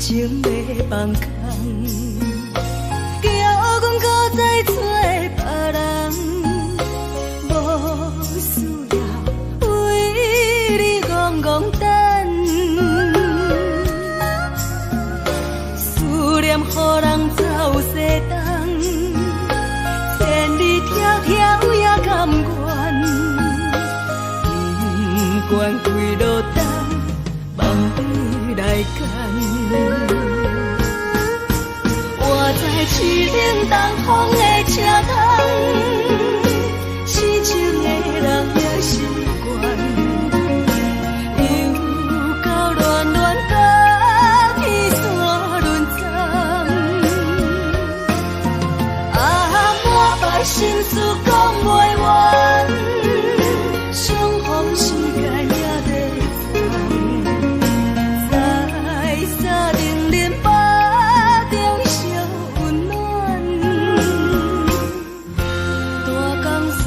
情要放空，叫阮搁再做别人，无需要为你戆戆等。思念予人走西东，千里迢迢也甘愿，不管几落冬，梦对来干。我在市顶东风的车窗，痴情的人也习惯，又到暖暖甲天山轮站。啊，满腹心事讲袂完，相逢时间也在长，在沙丁林巴中烧温暖。大江山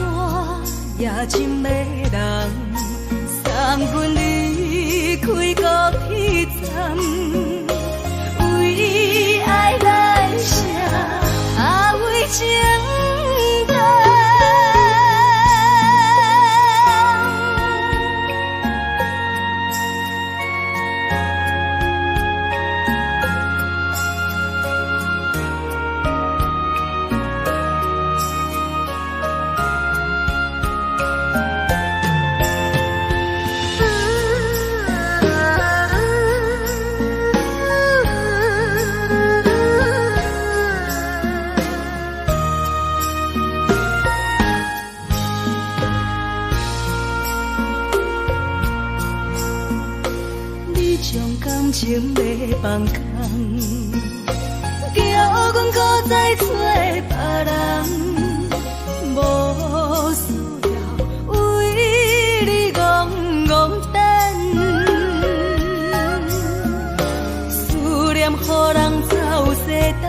夜深的人，送阮离开高铁站，为爱来写啊为情长。情要放空，叫阮搁再做别人，无需要为你戆戆等。思念予人走西东，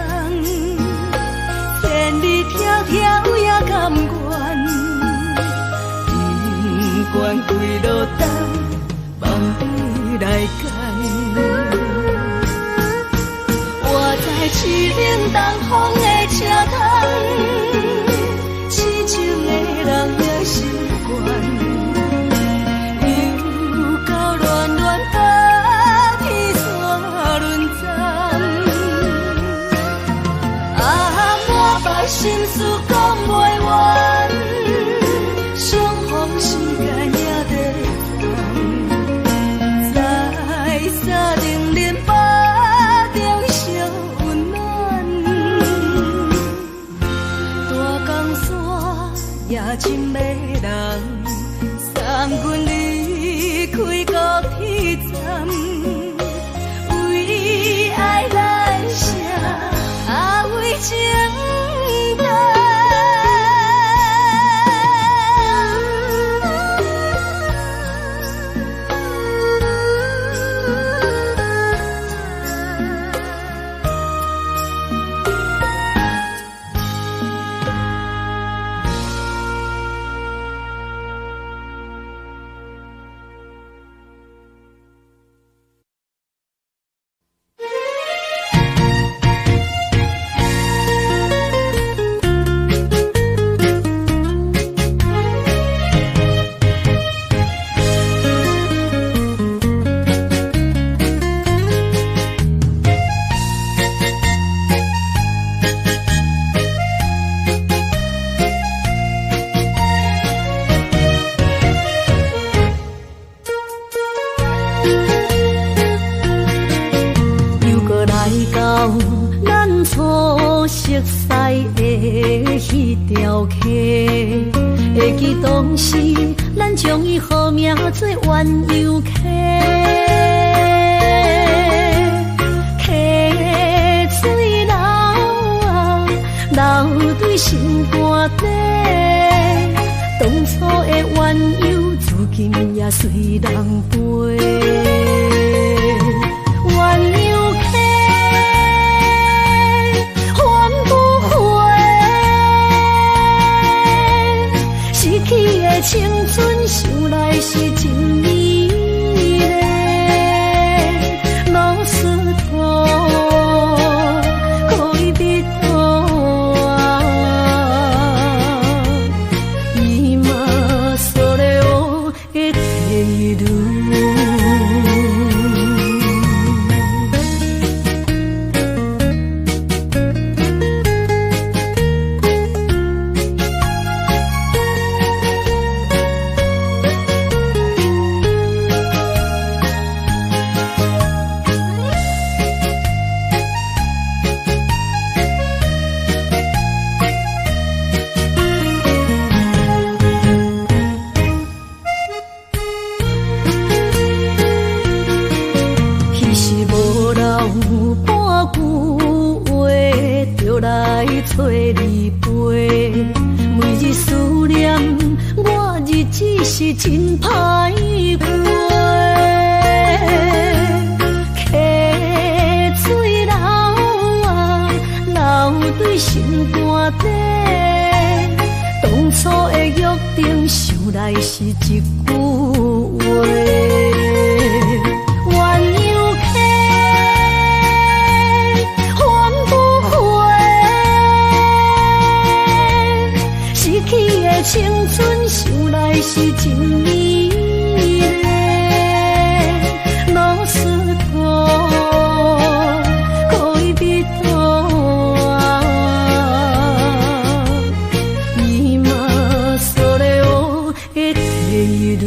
千里迢迢也甘愿，不管几落冬，梦对来干。市顶东风的车窗，痴情的人也习惯，又到暖暖甲天山轮站。啊，满腹心事讲袂完，相逢时间也在长，在沙丁林巴中烧温暖。大江山夜深的人，送阮离开高铁站，为爱来写啊为情长。会记当时，咱将伊号名做鸳鸯溪，溪水流啊，流对心肝底。当初的鸳鸯，至今也随人陪。鸳鸯溪。青春想来是真美丽，老师徒是真歹过。溪水流啊，流对心肝底。当初的约定，想来是一句话。青春想来是真美丽，老师徒可以比多啊，伊嘛所了的退路。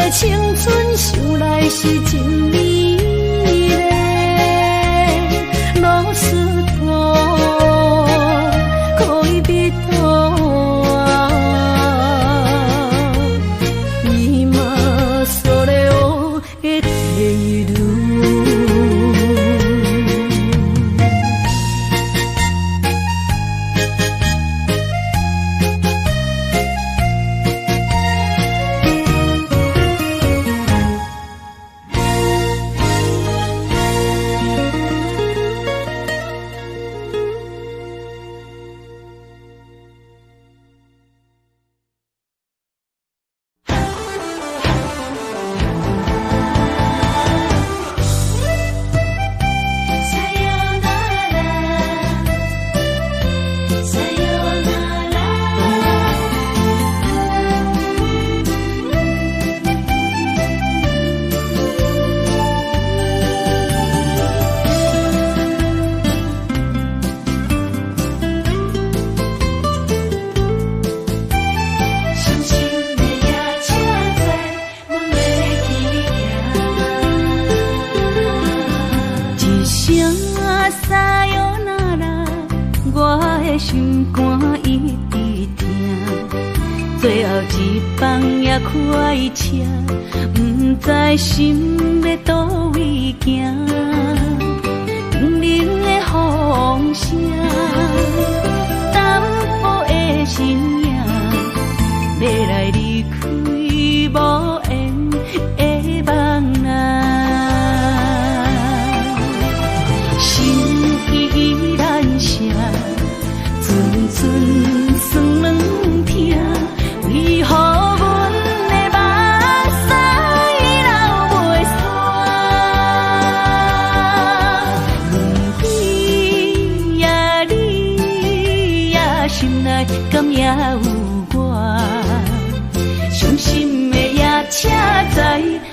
青春想来是真美丽，老师徒可以比多啊，伊嘛所了的退路。心肝一直疼，最后一放也开车，不知心要倒位行。冷冷的风声，淡薄的身影，要来离开无缘的梦啊，心依然声。阵酸软疼，为何阮的目屎流袂煞？问你呀，你呀，心内敢也有我？伤心的夜车载，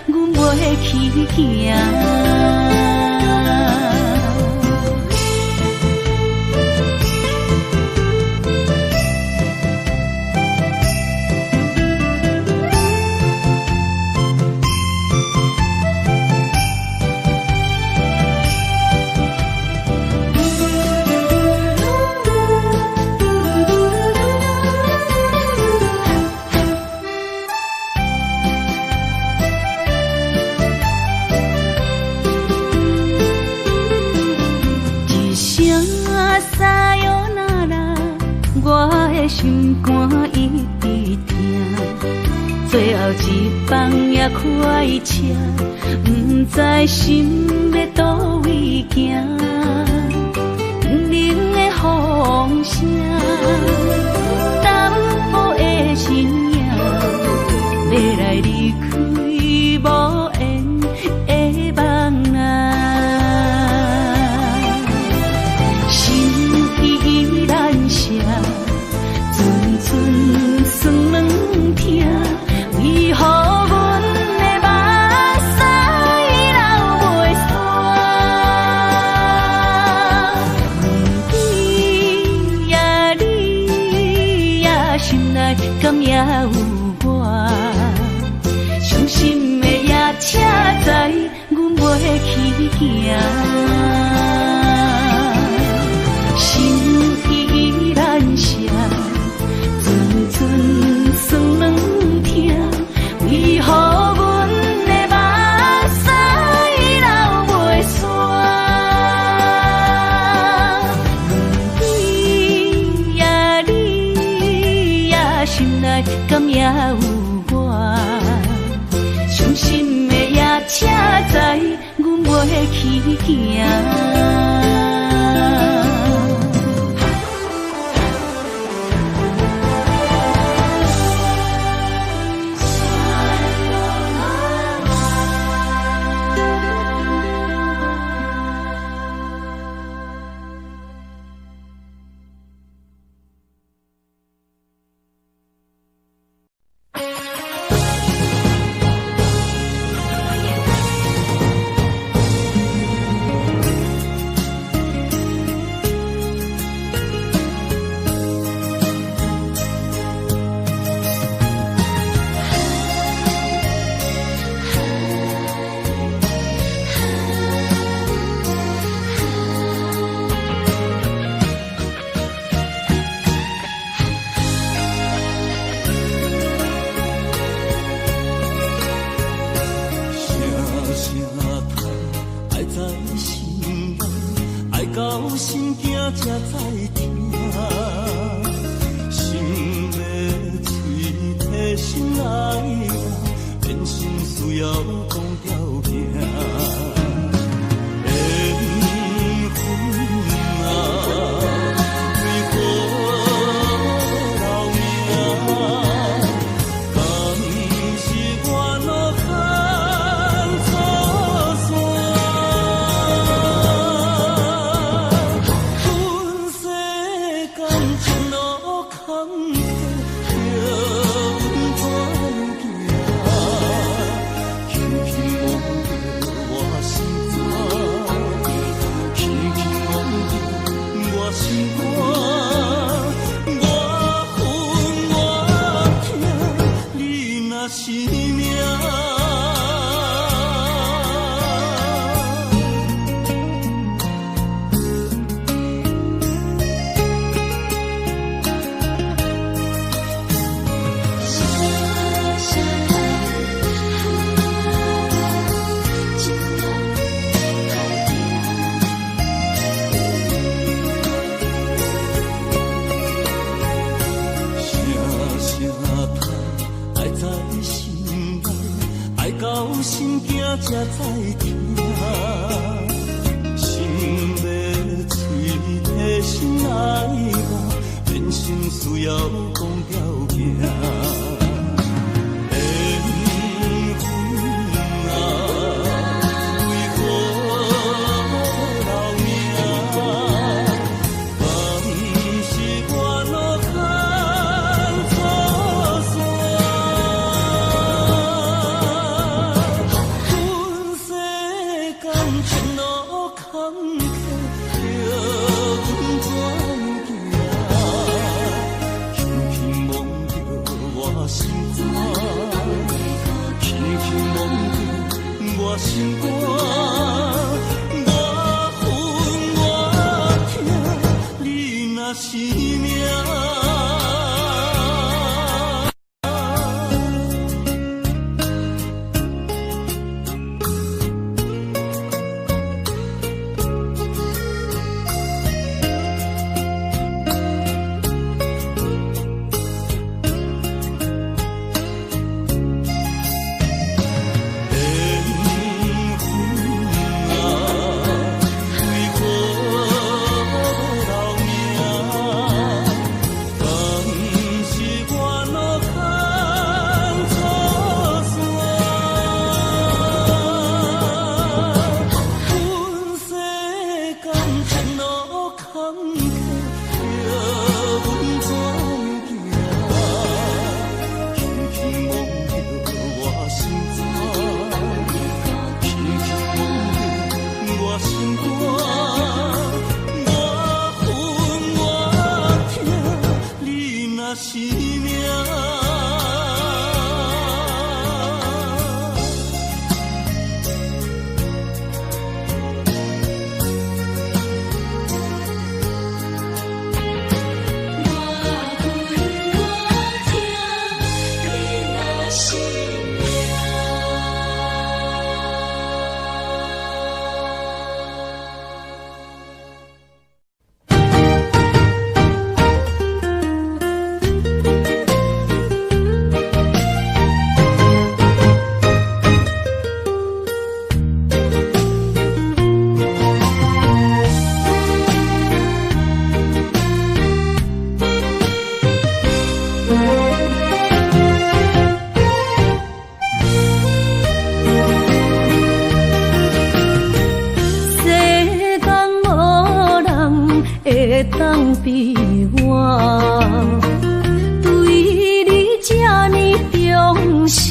阮袂去行。心肝一直疼，最后一放也开车，不知心要倒位行。冷冷的风声，淡薄的身影，要来离开无缘的梦啊，心依然声。酸软疼，为何阮的目屎流袂行，心依然伤，阵阵酸软痛，为何阮的目屎流袂煞？问你呀，你呀，心内敢也有我？伤心的夜车载，阮袂去行。会当比我对你这呢重视？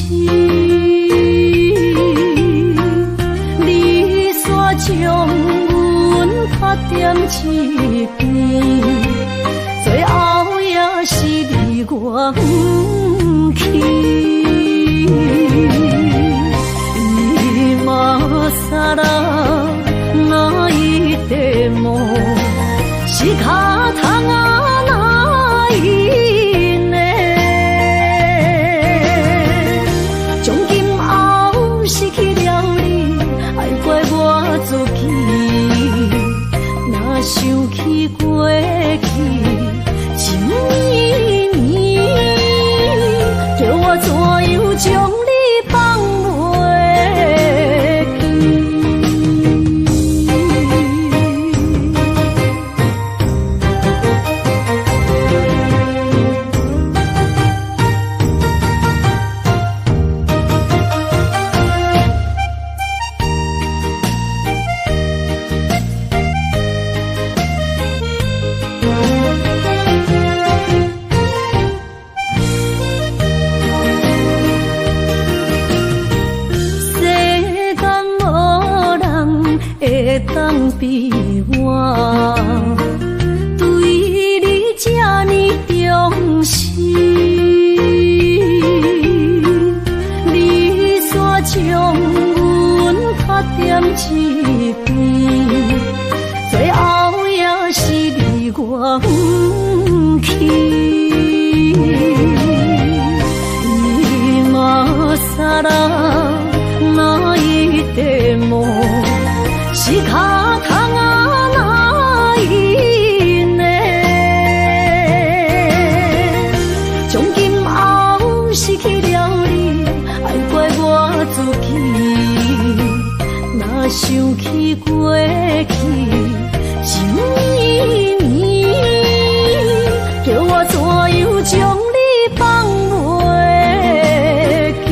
你煞将阮拍点一边，最后也是离我不去。今さら泣いても仕方がないね。从今后失去了你，爱怪我自己。若想起过去情绵绵，叫我怎样将你放袂记？会当比我对你这呢重视，你煞将阮拍点一边，最后也是离我不去。今さら泣いても仕方がないね。从今后失去了你，爱怪我自己。若想起过去情绵绵，叫我怎样将你放袂记？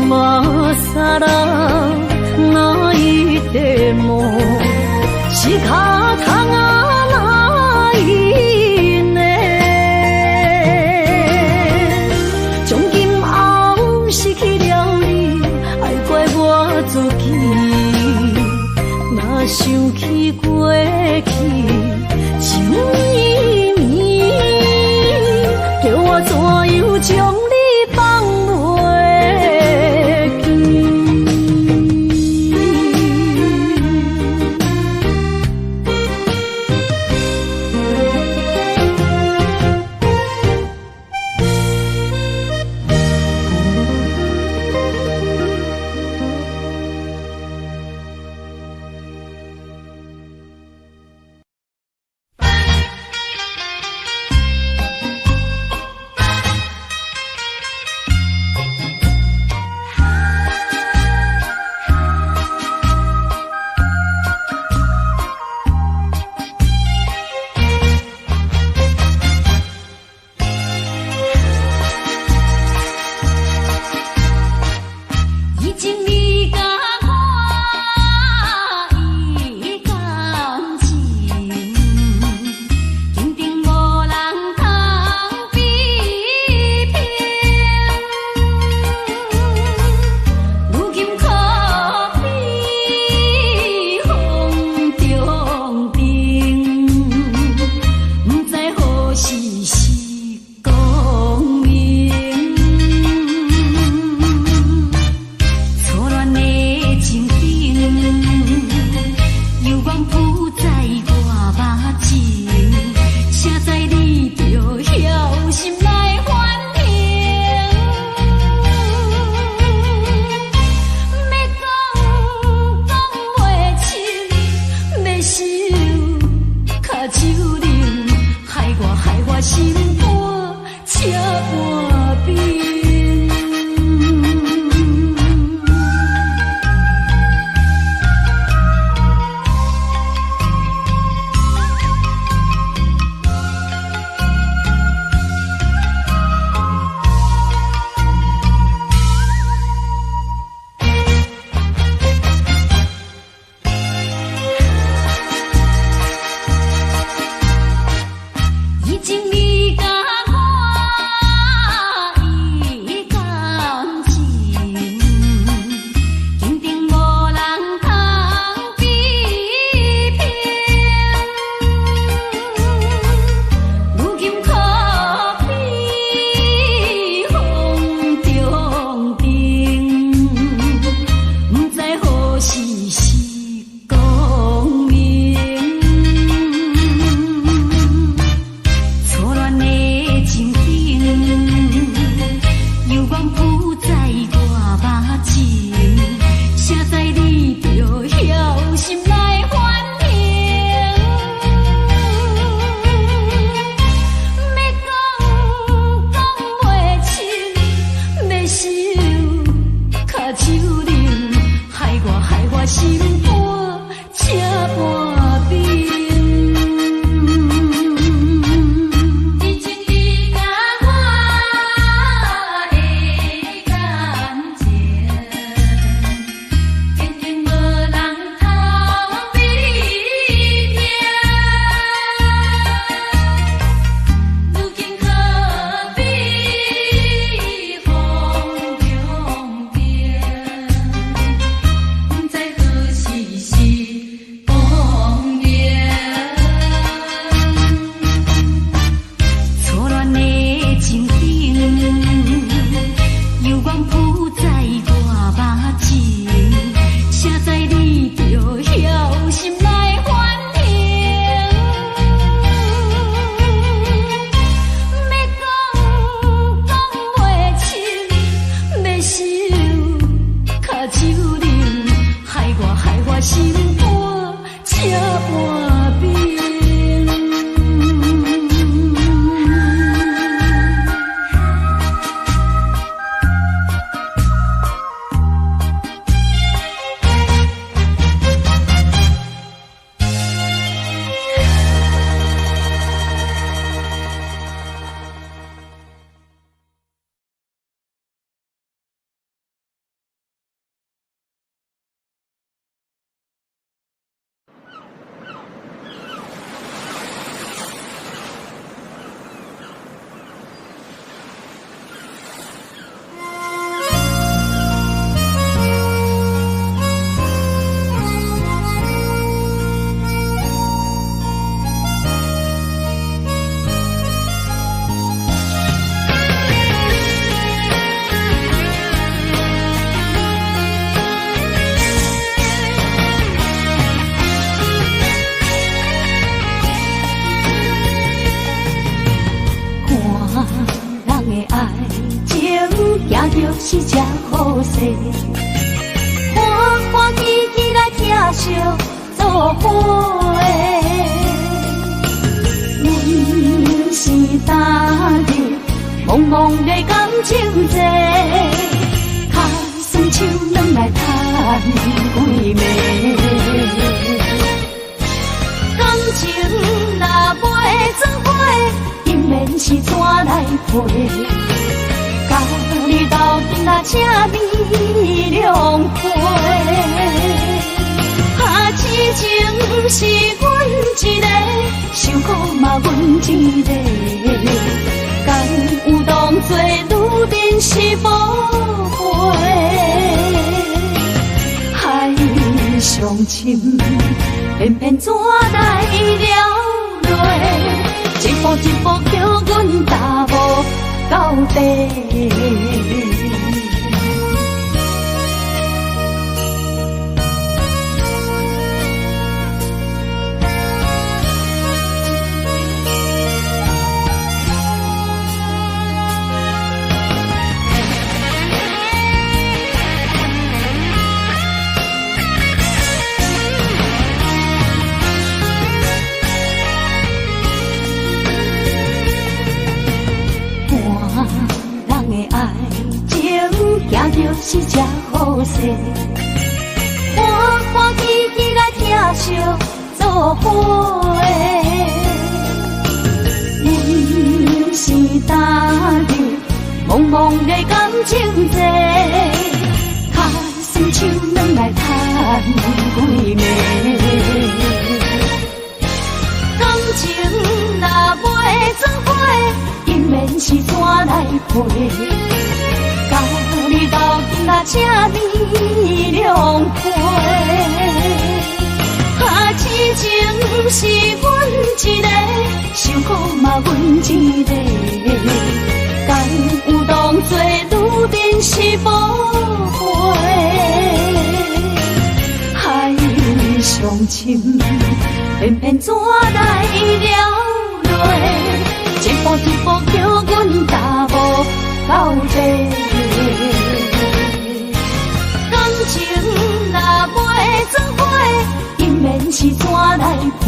今さら泣いても仕方がないね。从今后失去了你，爱怪我自己。若想起过去情绵绵，叫我怎样将你放袂记？时时光明，错乱的情景，犹原浮在我目前，写在你着晓心来反省。要讲袂清，要想脚手冷，害我心肝车半冰。你情你甲我的感情，天天无人通比拼。如今何必风中变？不知何时是光明。错乱的情景，犹原浮在我目前，写在你着晓心来反省。要讲袂清，要想脚手冷，害我心肝车半冰。人的爱情行着是这好势，欢欢喜喜来疼惜做伙的。阮是担着茫茫的感情债，卡酸手软来叹几暝。感情若袂做伙，因免是怎来陪？甲你斗阵啊，请你谅会。啊，痴情是阮一个，伤苦嘛阮一个。敢有当作女人是无悔？海上深，偏偏怎来了落？一步一步叫阮踏无到底。爱情行着是这好势，欢欢喜喜来疼惜做伙的。阮是担着茫茫的感情债，卡酸手软来叹几暝。感情若袂做伙，因免是怎来陪？甲你斗阵啊，请你谅会。啊，痴情是阮一个，伤苦嘛阮一个。敢有当作女人是无悔？伤心，偏偏怎来了落？一步一步叫阮踏步到底。感情若袂做伙，因免是怎来陪？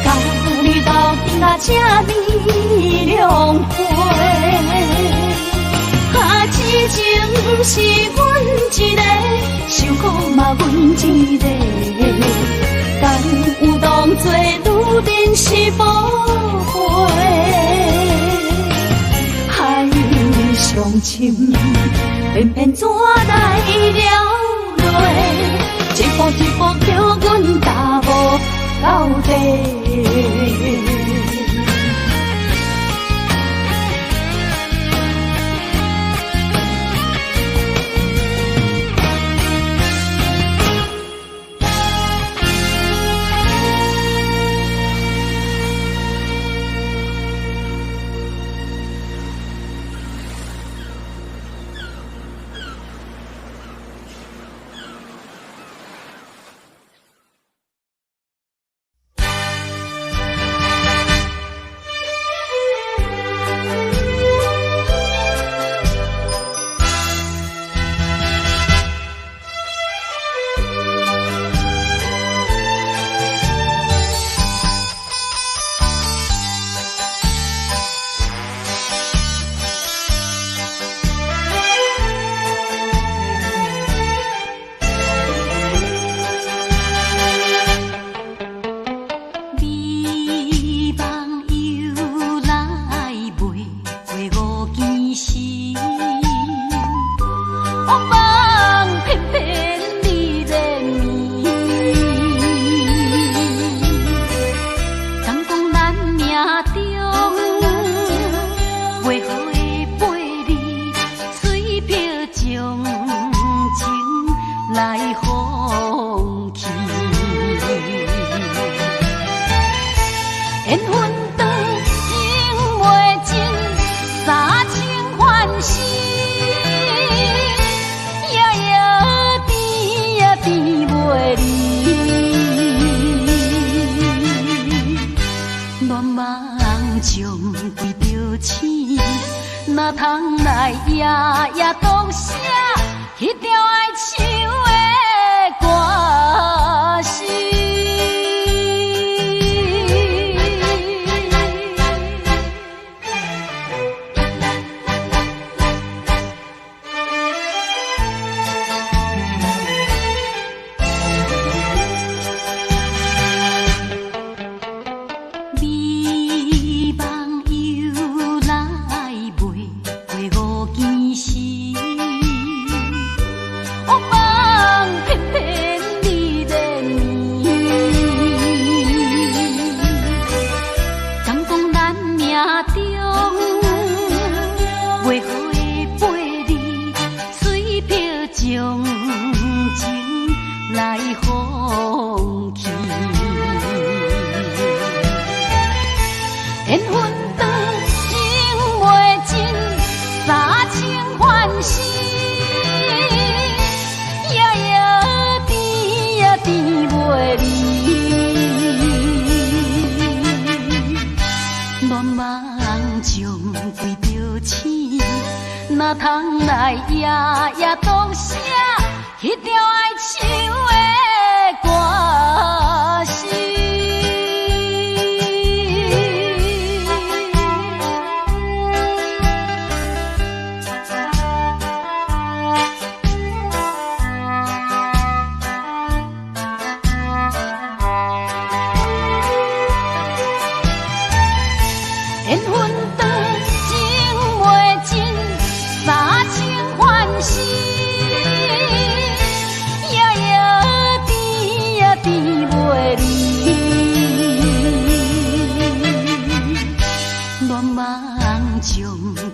甲你斗阵啊，这呢两杯。痴情是阮一个，受苦嘛阮一个，但有当作女人是无悔，害伤心，偏偏怎来了落？一步一步叫阮踏步到底。哪通来夜夜读写迄条哀愁的歌词？哪通来夜夜读写迄条哀愁的歌词？缘分长，情袂尽。三情欢喜，夜夜甜呀甜袂离。乱梦中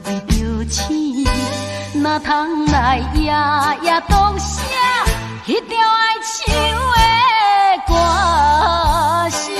归着醒，哪通来夜夜读写迄条哀愁的歌词？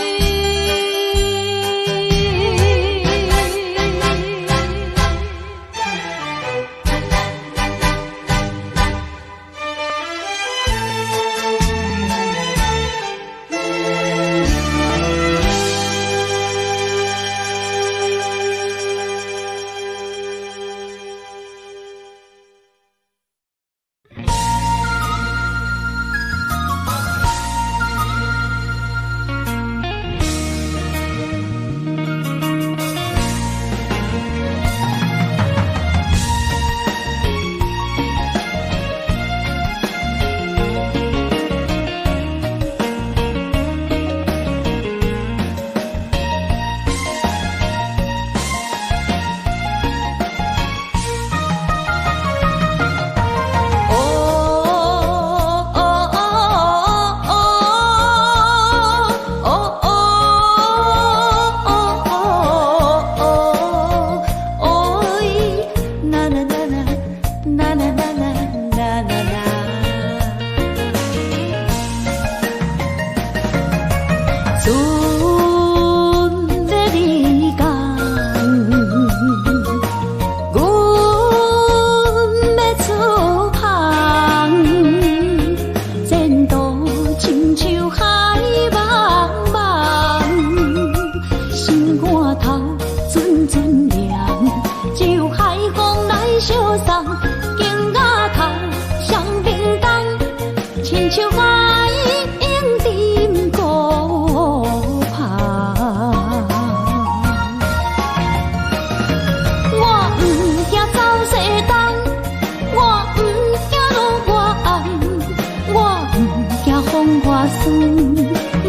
风我酸，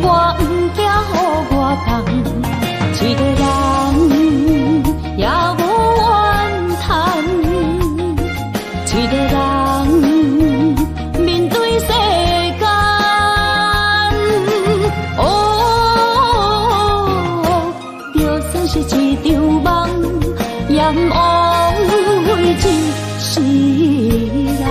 我不惊予我放。一个人也无怨叹，一个人面对世间。就算是一场梦，也不枉费一世人。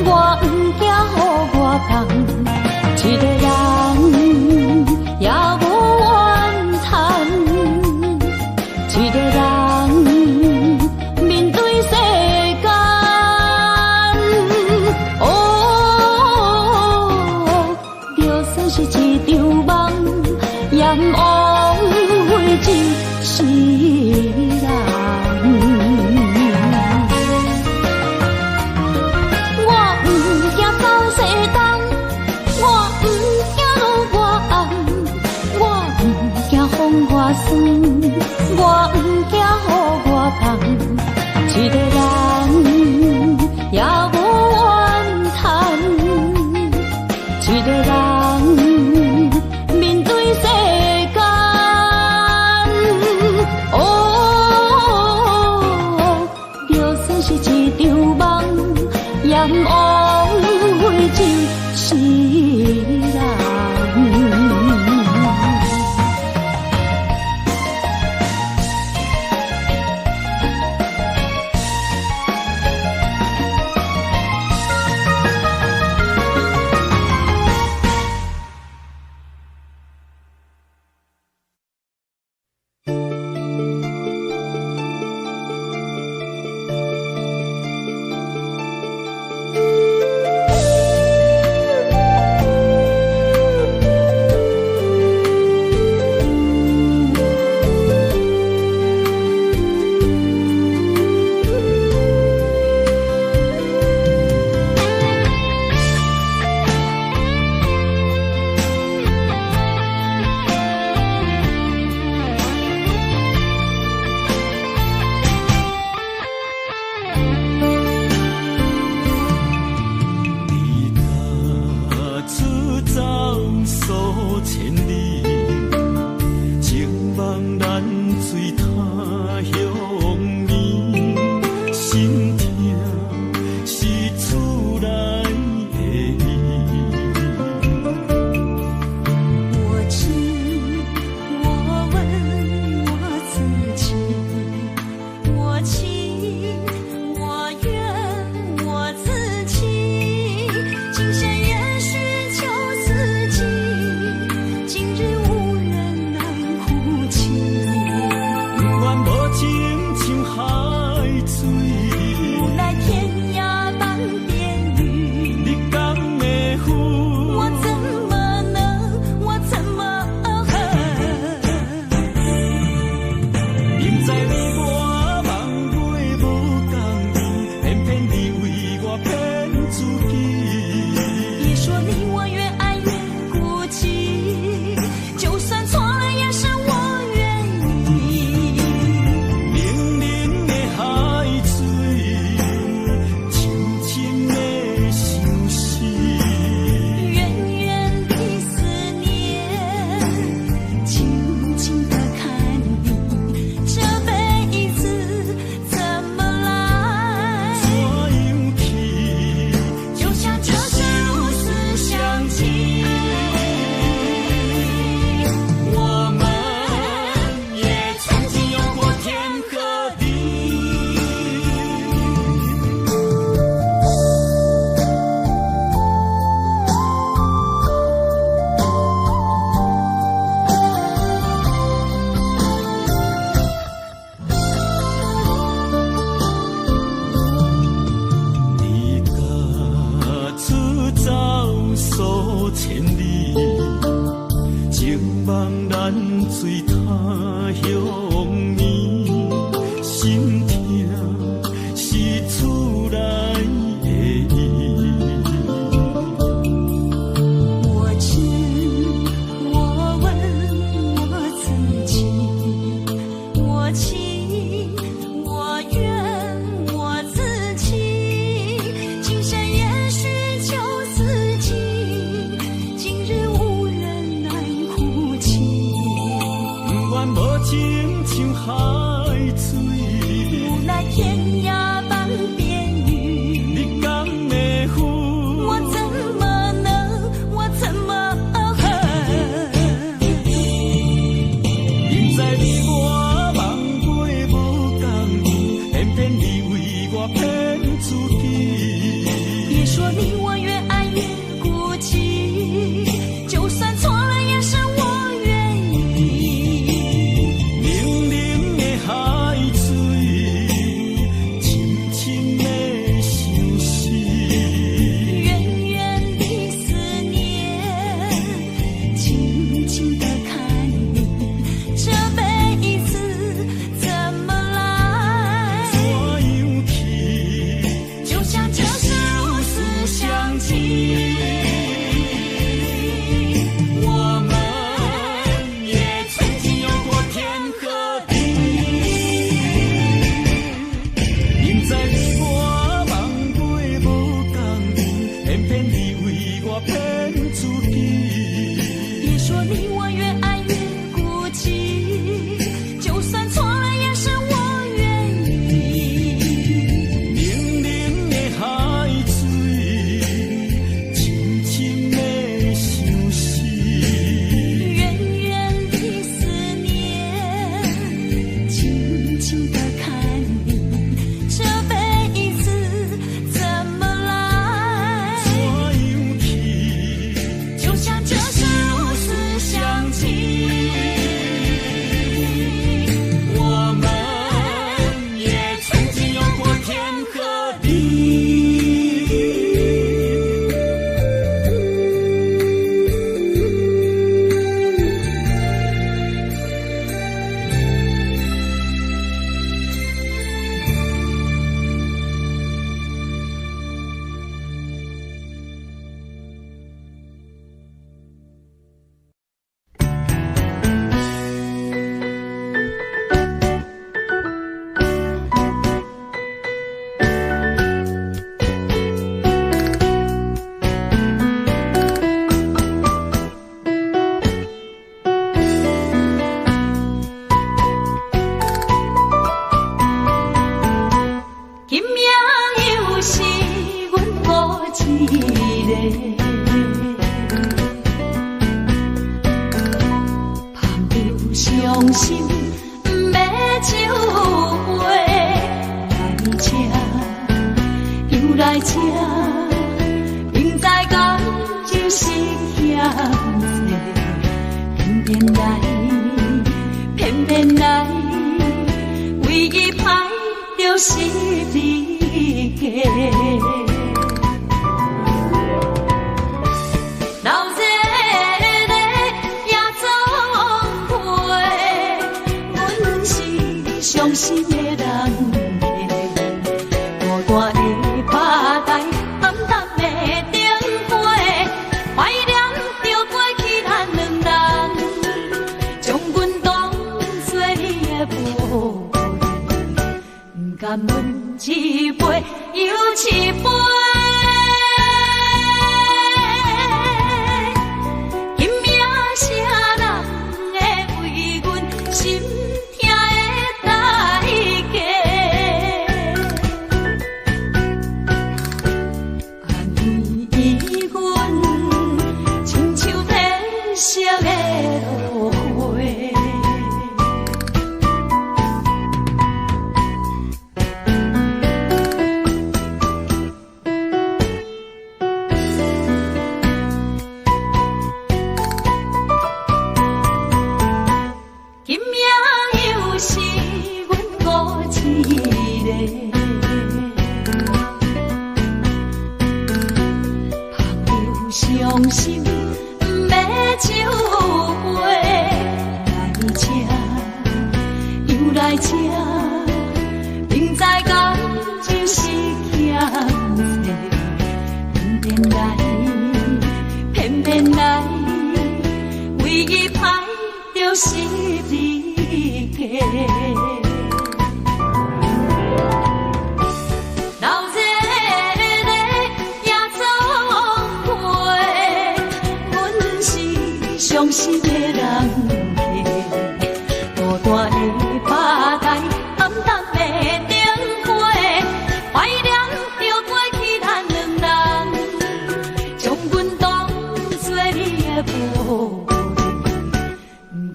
我不惊予我放，一个人也无怨叹，一个人面对世间。就算是一场梦，也不枉费一世人。我酸，我不惊予我放，一个人也无怨叹，一个人面对世间。就算是一场梦，也不枉费一世人。随他乡眠，心痛是厝内的伊。我知，我问我自己，我情我愿我自己，今生也许求自己，今日无人来哭泣。不愿无情像海水，无奈天涯半边雨，你敢会负？我怎么能，我怎么恨？现在你我梦过无共伊，偏偏你为我骗自己。别说你我越爱越孤寂，就算错了也是我愿意。冷冷的海水，深深的相思。远远的思念，静静地看你，这辈子怎么来？怎样去？就像这是如此相契。我们也曾经有过天和地，现在你我梦过无共伊，偏偏你为我骗自己。别说你我越爱越孤寂，就算错了也是我愿意。冷冷的海水，深深的相思。远远的思念，静静地看你，这辈子怎么来？怎样去？就像这是如此相契。我们也曾经有过天和地。今夜又是阮孤一个，旁着伤心不要酒杯，来吃又来吃，明知感情是险世，偏偏来，偏偏来，为伊歹就是你家。老热热夜总会，阮是伤心的人孤单的拍台，暗淡的灯火，怀念着过去咱两人，将阮当作你的无不甘阮一杯又一杯。今夜啥人会为阮心痛的代价？安慰阮，亲像褪色的落花。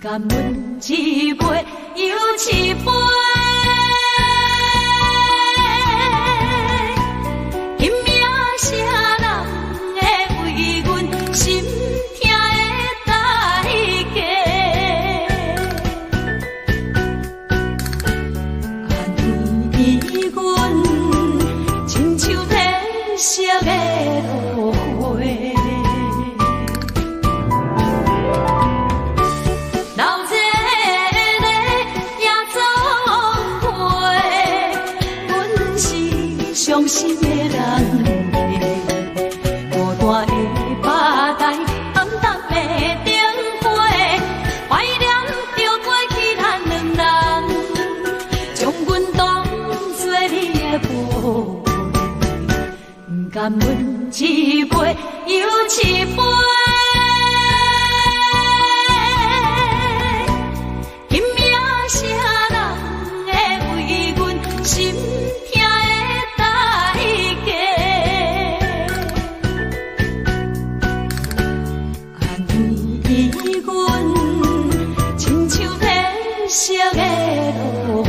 甘阮一杯又一杯。拼命啥人会为阮心痛的代价？安慰阮，亲像褪色的落花。老这个也总会，阮是伤心的人。孤单的巴台，暗淡的灯火，怀念着过去咱两人，将阮当作你的宝贝，不甘阮一杯又一杯。拼命啥人会为阮心痛的代价？安慰阮，亲像褪色的落花。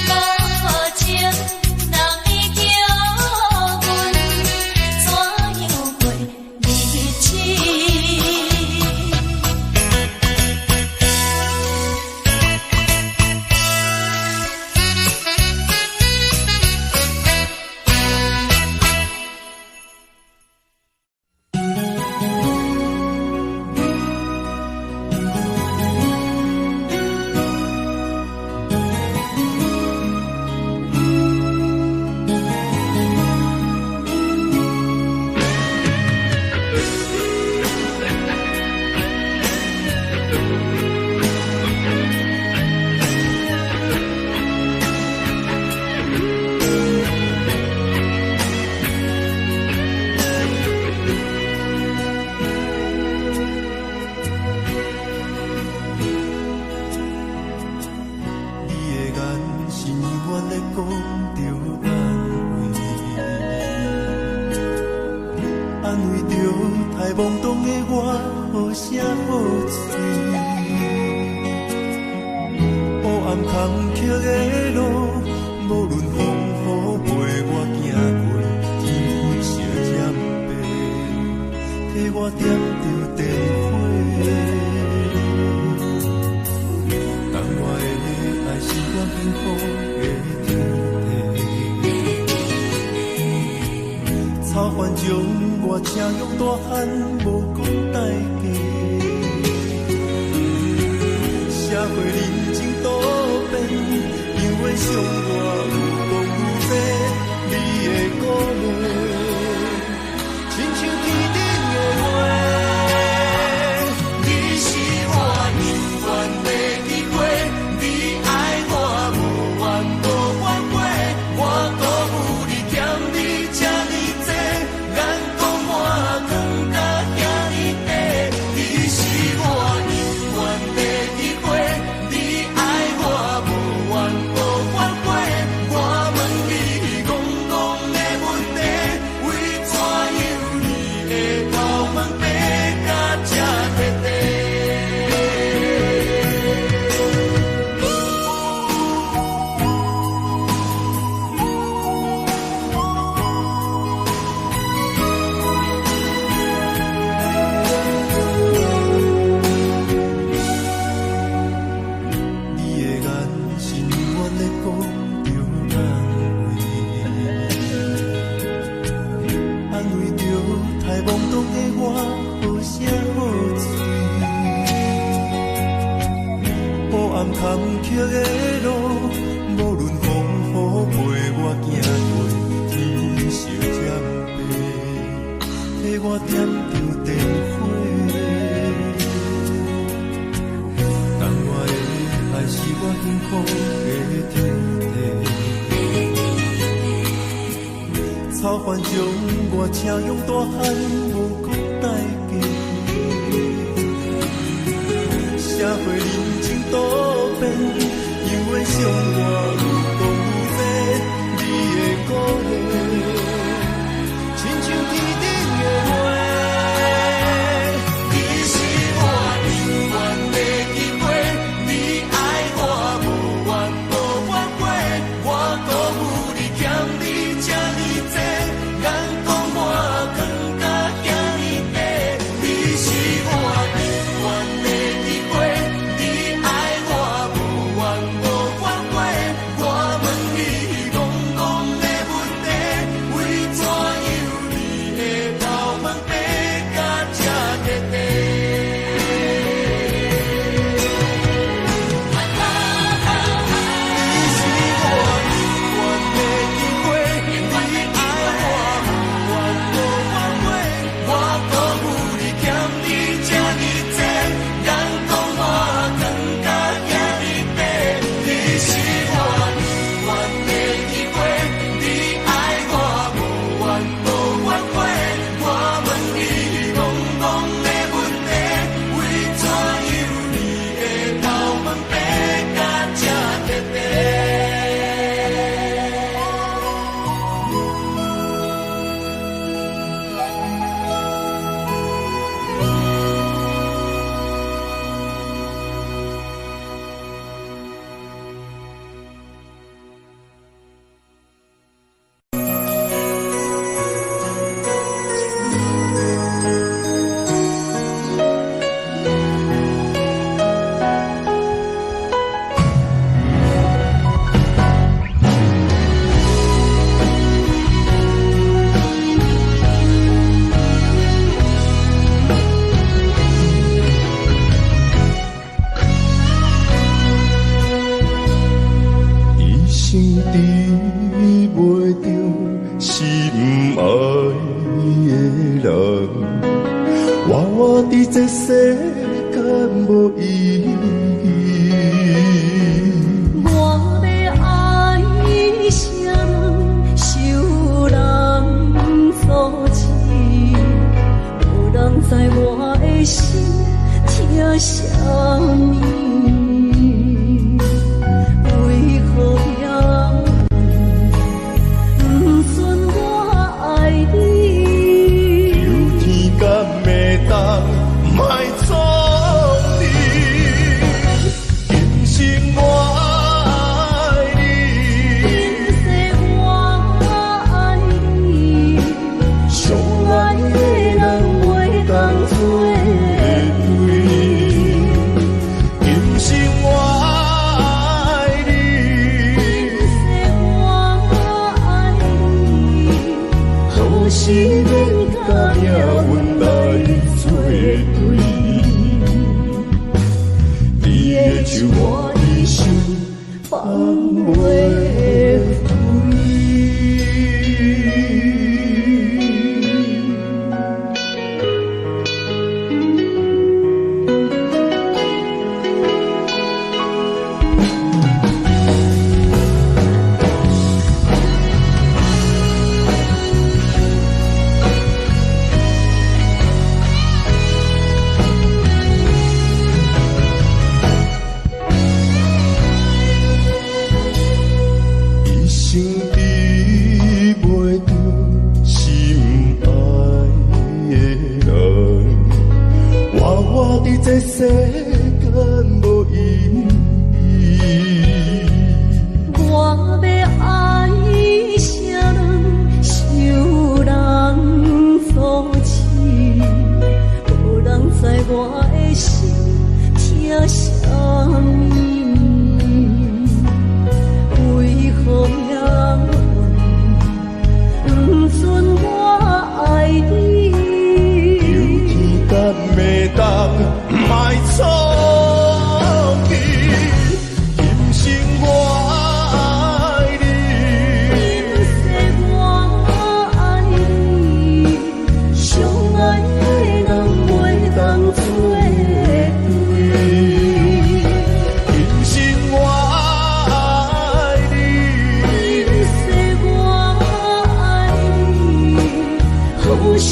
无懵懂的我，好声好嘴。黑暗坎坷的路，无论风雨陪我行过，天昏烧渐白，替我点着灯火。当我的爱是我幸福的天地，草原将我请用大汉，无讲代价。社会人情多变，因为伤我愈讲愈多，你的鼓励，亲像天顶的花。你是我永远的机会，你爱我无怨无怨过，我辜负你欠你这么多，眼光满光甲遐尼短。你是我永远的机会，你爱我无怨无怨过，我问你戆戆的问题，为怎样你的头毛白甲这彻底？你的眼是永远在讲着安慰着太懵懂的我，好声好嘴。黑暗坎坷的路，无论风雨陪我行过，天昏烧渐白，替我点着灯火。当我的爱是我幸福的天地，草原将我请用大汉，无讲代价。社会人情多变，因为伤我愈讲愈多，你的鼓励，亲像天顶的花。你是我永远的机会，你爱我无怨无怨过，我辜负你欠你这么多，眼光满光甲遐尼短。你是我永远的机会，你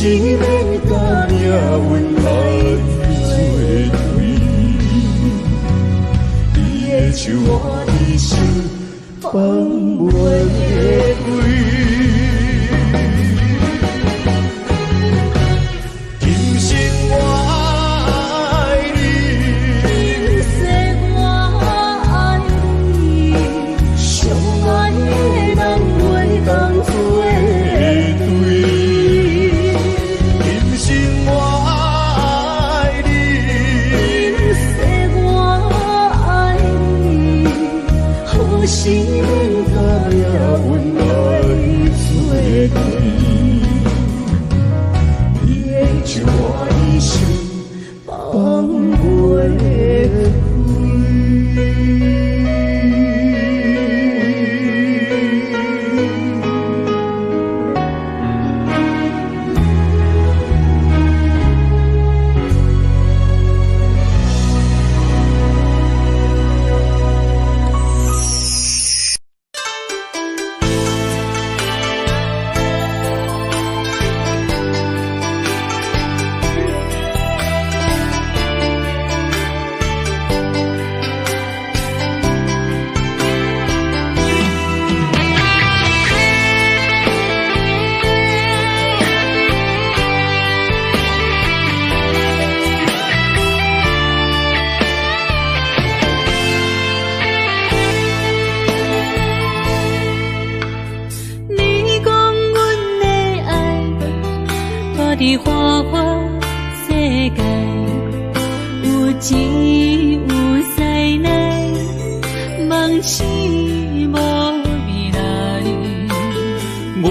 免甲命运来作对，你的手我的心放袂开。今生我爱你，今世我爱你，相爱的人袂当作对。今生我爱你，今世我爱你，何时免甲命运来作对？你的手我的心放袂开。的花花世界，有钱有势内，梦醒无未来。我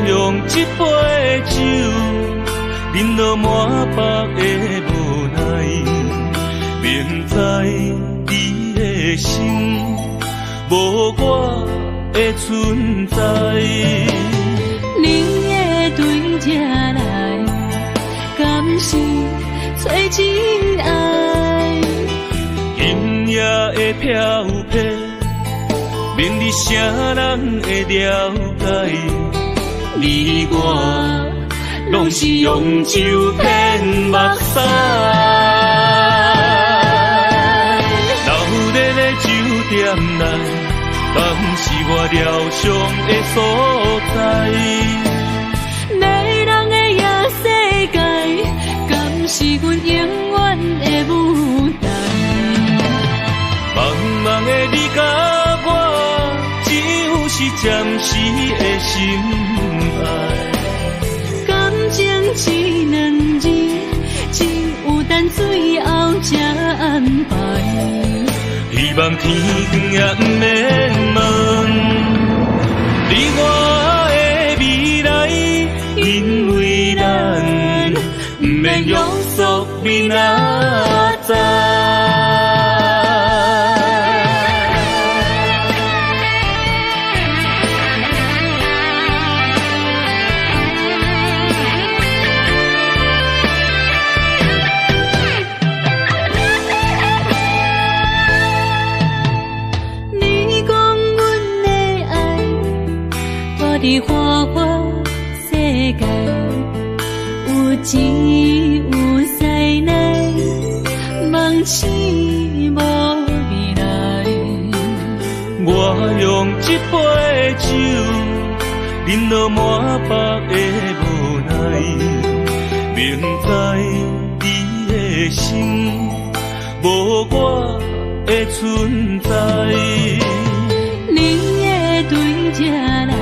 用一杯酒，饮落满腹的无奈，明知你的心无我的存在。你的对这来，敢是找真爱？今夜的飘飘，明日啥人会了解？你我拢是用酒骗目屎，留在了酒店内，敢是我疗伤的所在？迷人的夜世界，敢是阮永远的舞台？茫茫的你甲我，只有是暂时的心爱。感情只两字，只有等最后才安排。希望天光也不免问，你我的未来，因为咱不免约束明仔载。的花花世界，有钱有势内，梦醒无未来。我用一杯酒，饮落满腹的无奈，明知你的心无我的存在。你的对这来，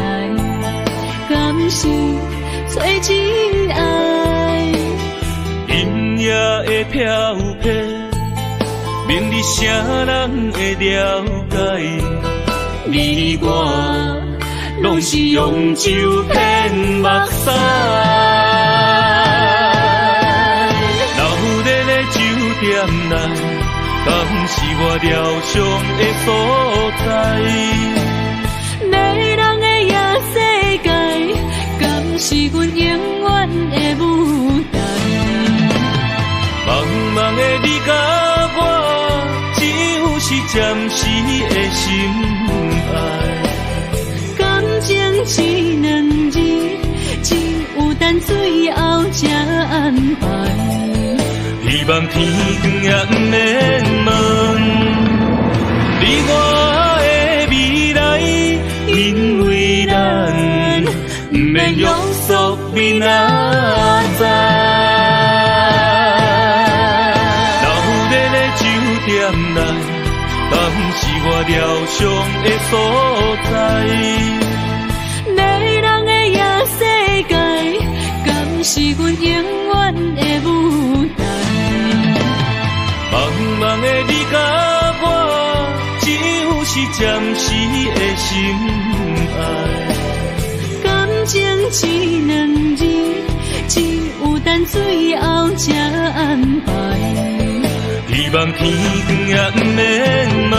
敢是找真爱？今夜的飘飘，明日啥人会了解？你我拢是用酒骗目屎，留在了酒店内，敢是我疗伤的所在？迷人的夜世界，敢是阮永远的舞台？茫茫的你甲我，只有是暂时的心爱。感情只两字，只有等等最后才安排。希望天光也不免问，你我的未来，因为咱不免约束明仔载。老日的酒店内，敢是我疗伤的所在？迷人的夜世界，敢是阮永远的舞台？茫茫的你甲我，只有是暂时的心爱。感情只两字，只有等最后才安排。希望天光也不免问，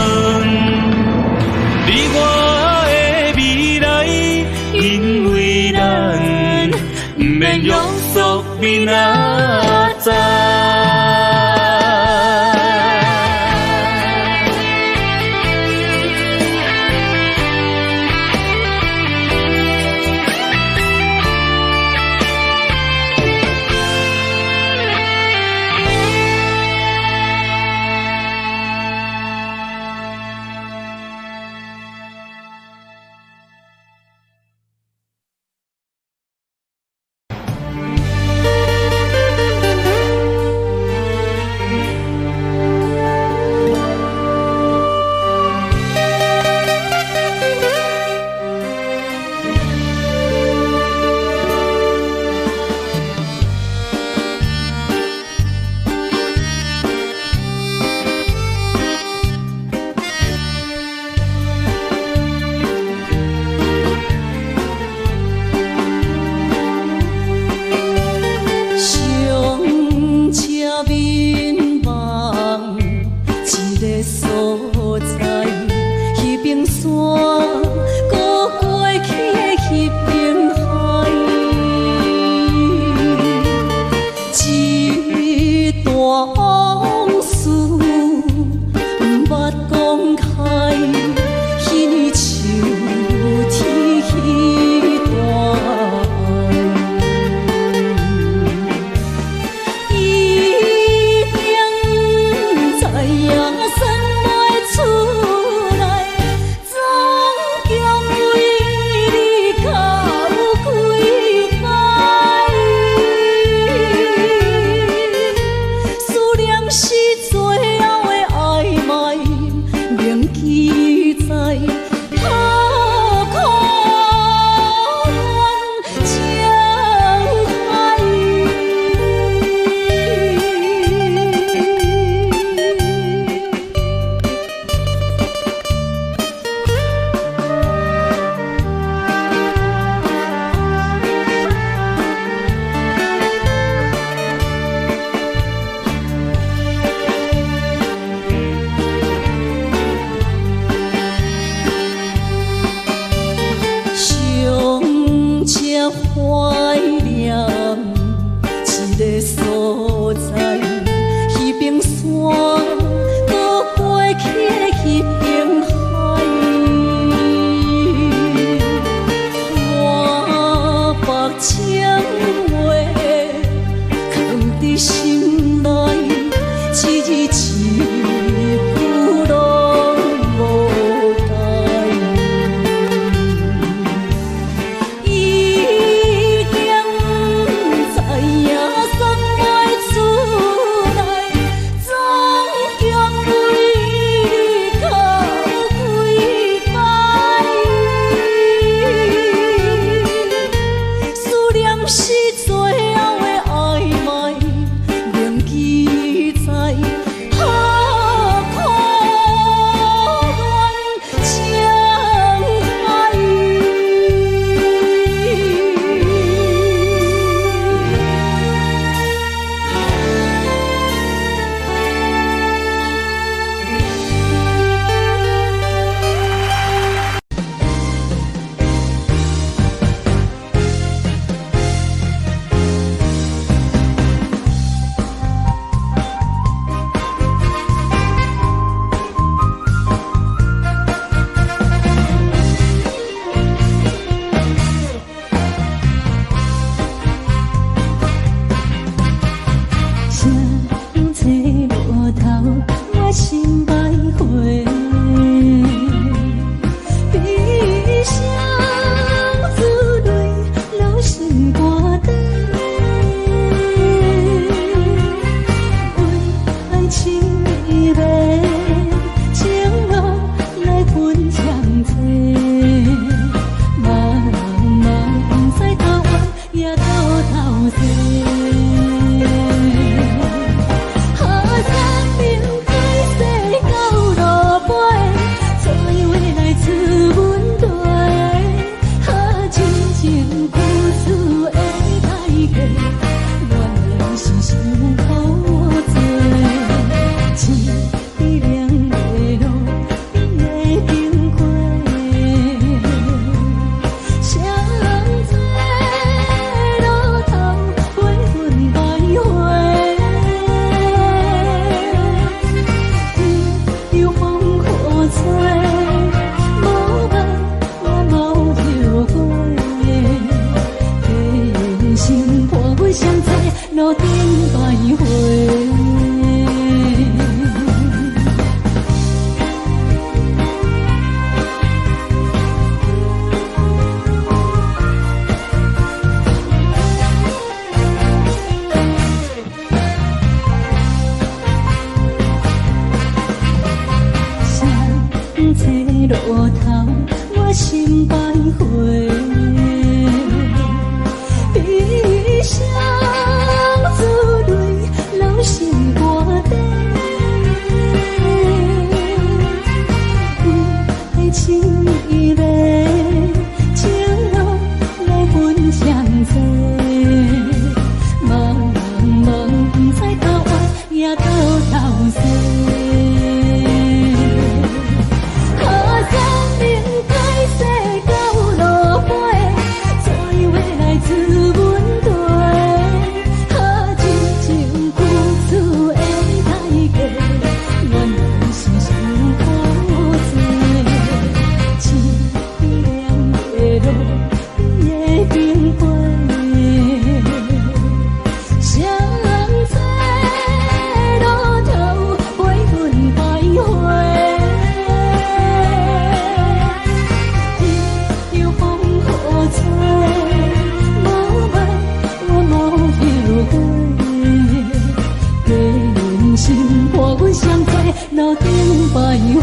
你我的未来，因为咱不免约束明仔载。阮相找，茫茫不知头弯也到头西。何山明海誓到路尾，带话来自阮地。何真情故事的代价，原来是想苦做。一两月路，伊的经过，谁知路头飞云徘徊，有风雨吹，无梦我无后悔，人生伴阮相在路顶徘徊。路头，我心徘徊，悲伤珠泪流心肝底，爱情意味，情路来分相济，茫茫不知头弯也到头西。路顶徘徊。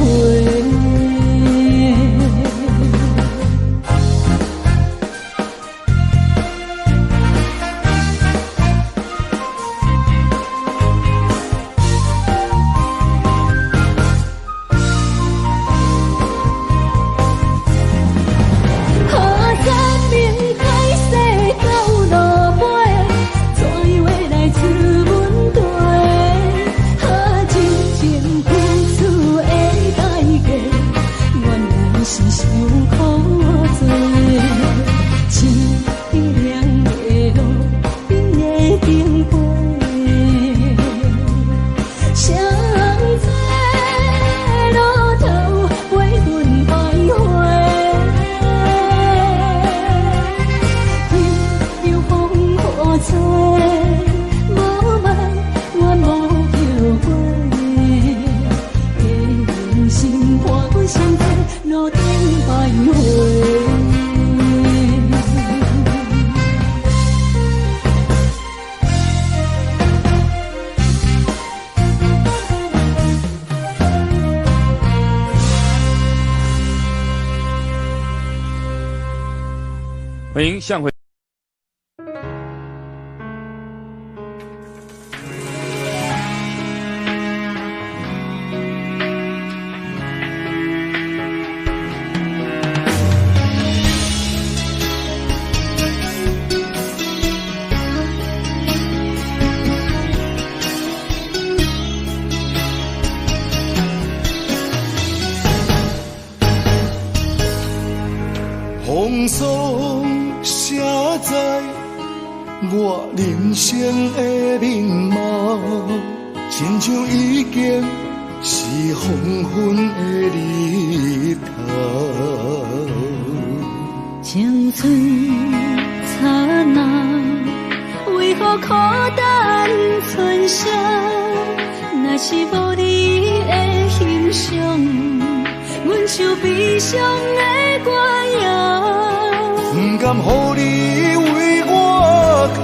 欢迎向回。风霜写在我人生的面貌，亲像已经是黄昏的日头。青春刹那，为何孤单存剩？若是无你的欣赏，阮就悲伤的歌谣。不甘予你为我哭，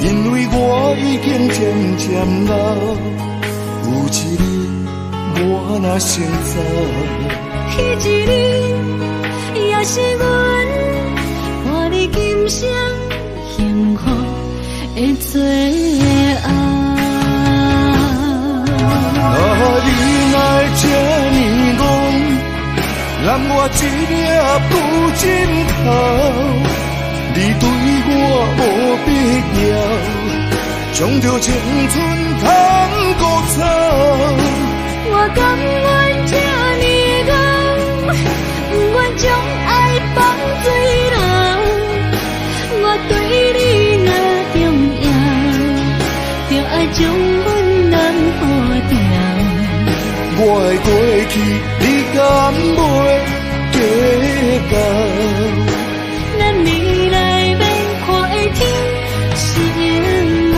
因为我已经渐渐老。有一日我若先走，一日也是阮伴你今生幸福的最后。你来这呢戆，揽我一粒不枕头，你对我无必要，将着青春通孤草。我甘愿这呢戆，不愿将爱放水流。我对你若重要，就爱将阮人保掉。我的过去，你敢袂计较？咱未来免看的天是永远，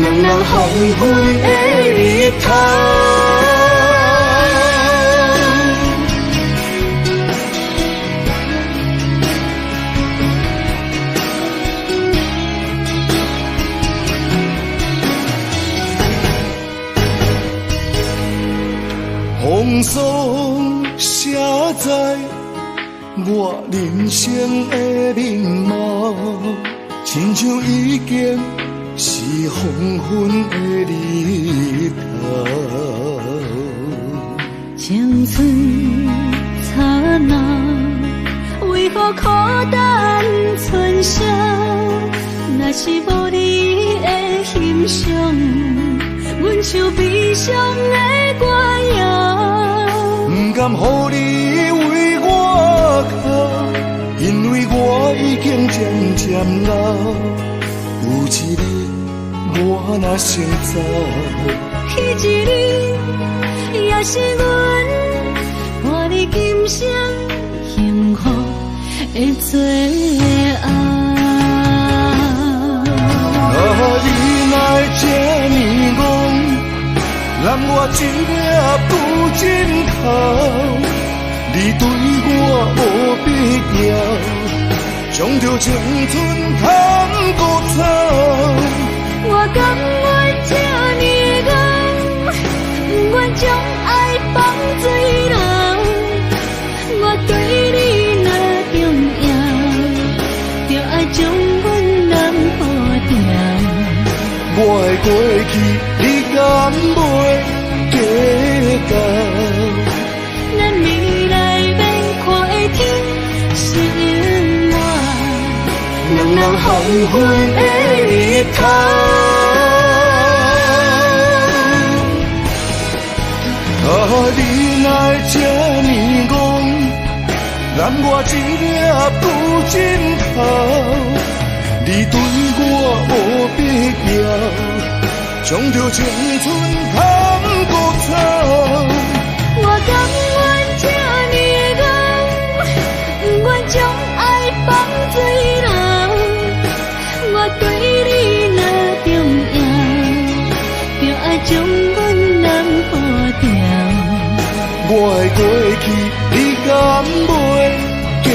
两人黄昏的日头。风霜写在我人生的面貌，亲像已经是黄昏的日头。青春刹那，为何孤单春宵？若是无你的欣赏，阮像悲伤的歌谣。不甘乎你为我哭，因为我已经渐渐老。有一日我若先走，迄一日也是阮伴你今生幸福的最后。你来这呢戆，揽我一粒不枕头，你对我无必要，将着青春通孤草。我甘愿这呢戆，不愿将爱放水流。我对你若重要，就爱将阮人保掉。我的过去，你敢袂计较？咱未来免看的天是永远，两人黄昏的日头。你来这呢戆，揽我一粒不枕头。你对我无必要，将着青春通孤草。我甘愿这呢戆，不愿将爱放水流。我对你若重要，就爱将阮人保掉。我的过去，你敢袂计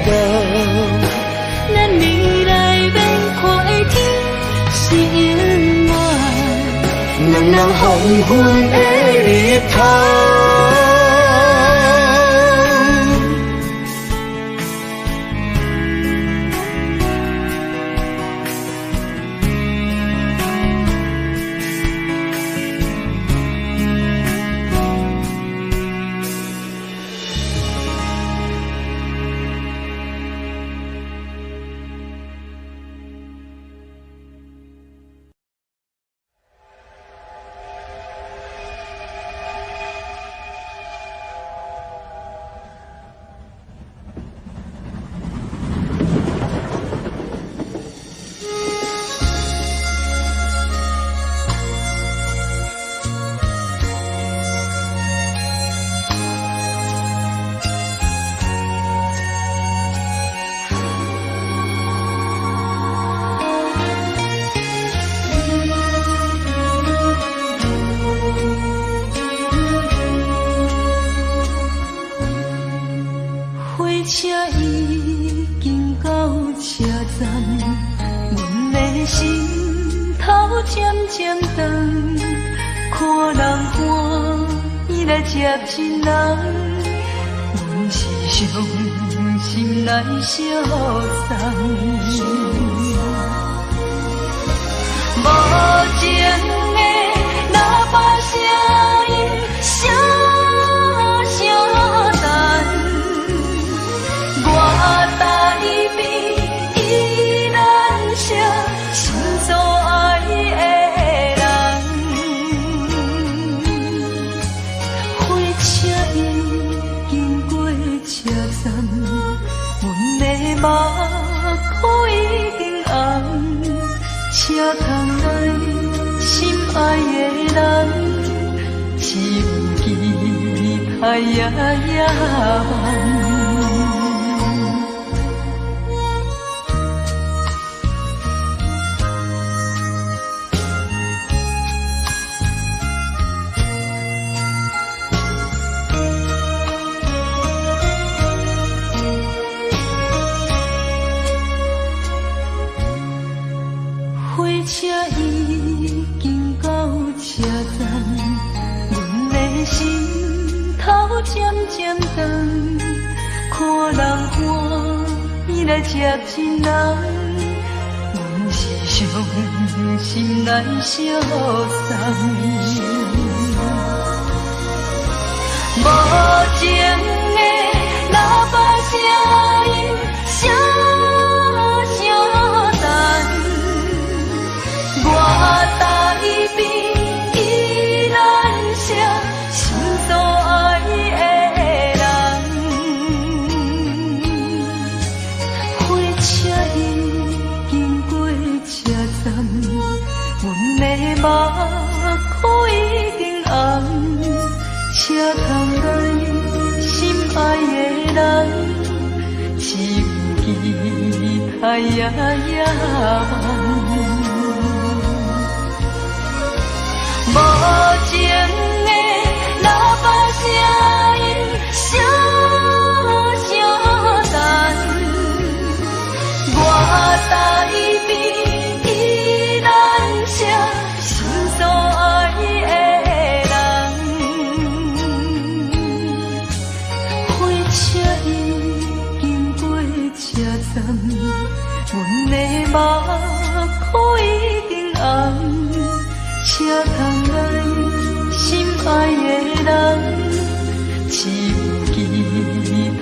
较？咱未来免看的天是永远，两人黄昏的日头。车已经到车站，阮的心头渐渐长，看人欢喜来接亲人，阮是伤心来相送。无情的喇叭声音，声声淡，我台边依然写心所爱的人。火车已经过车站，阮的目眶已经红。车窗内心爱的人，只有期待夜夜梦。火车已经到车站，阮的心头渐渐长，看人欢喜来接亲人，阮是伤心来相送。无情的喇叭声音，声声淡。我台边依然写心所爱的人，火车已经过车站，阮的目眶已经红，车窗内心爱的人，只有期待夜夜梦。无情的喇叭声音，声声淡，我台边依然写心所爱的人。火车已经过车站，阮的目眶已经红。车窗内心爱的人，只有期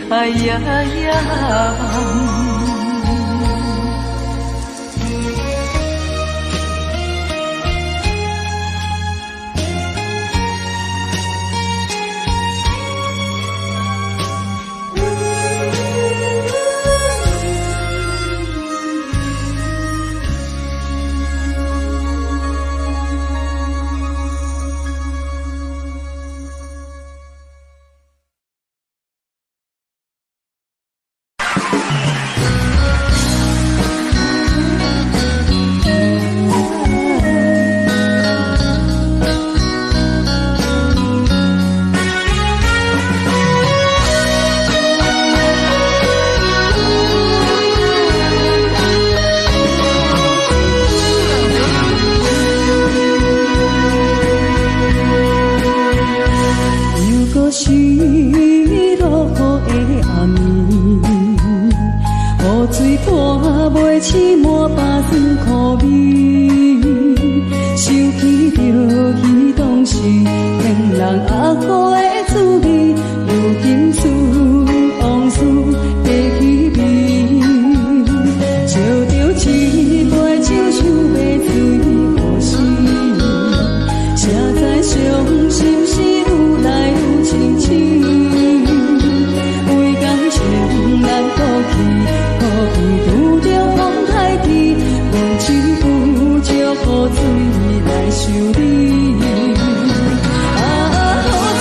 待夜夜梦。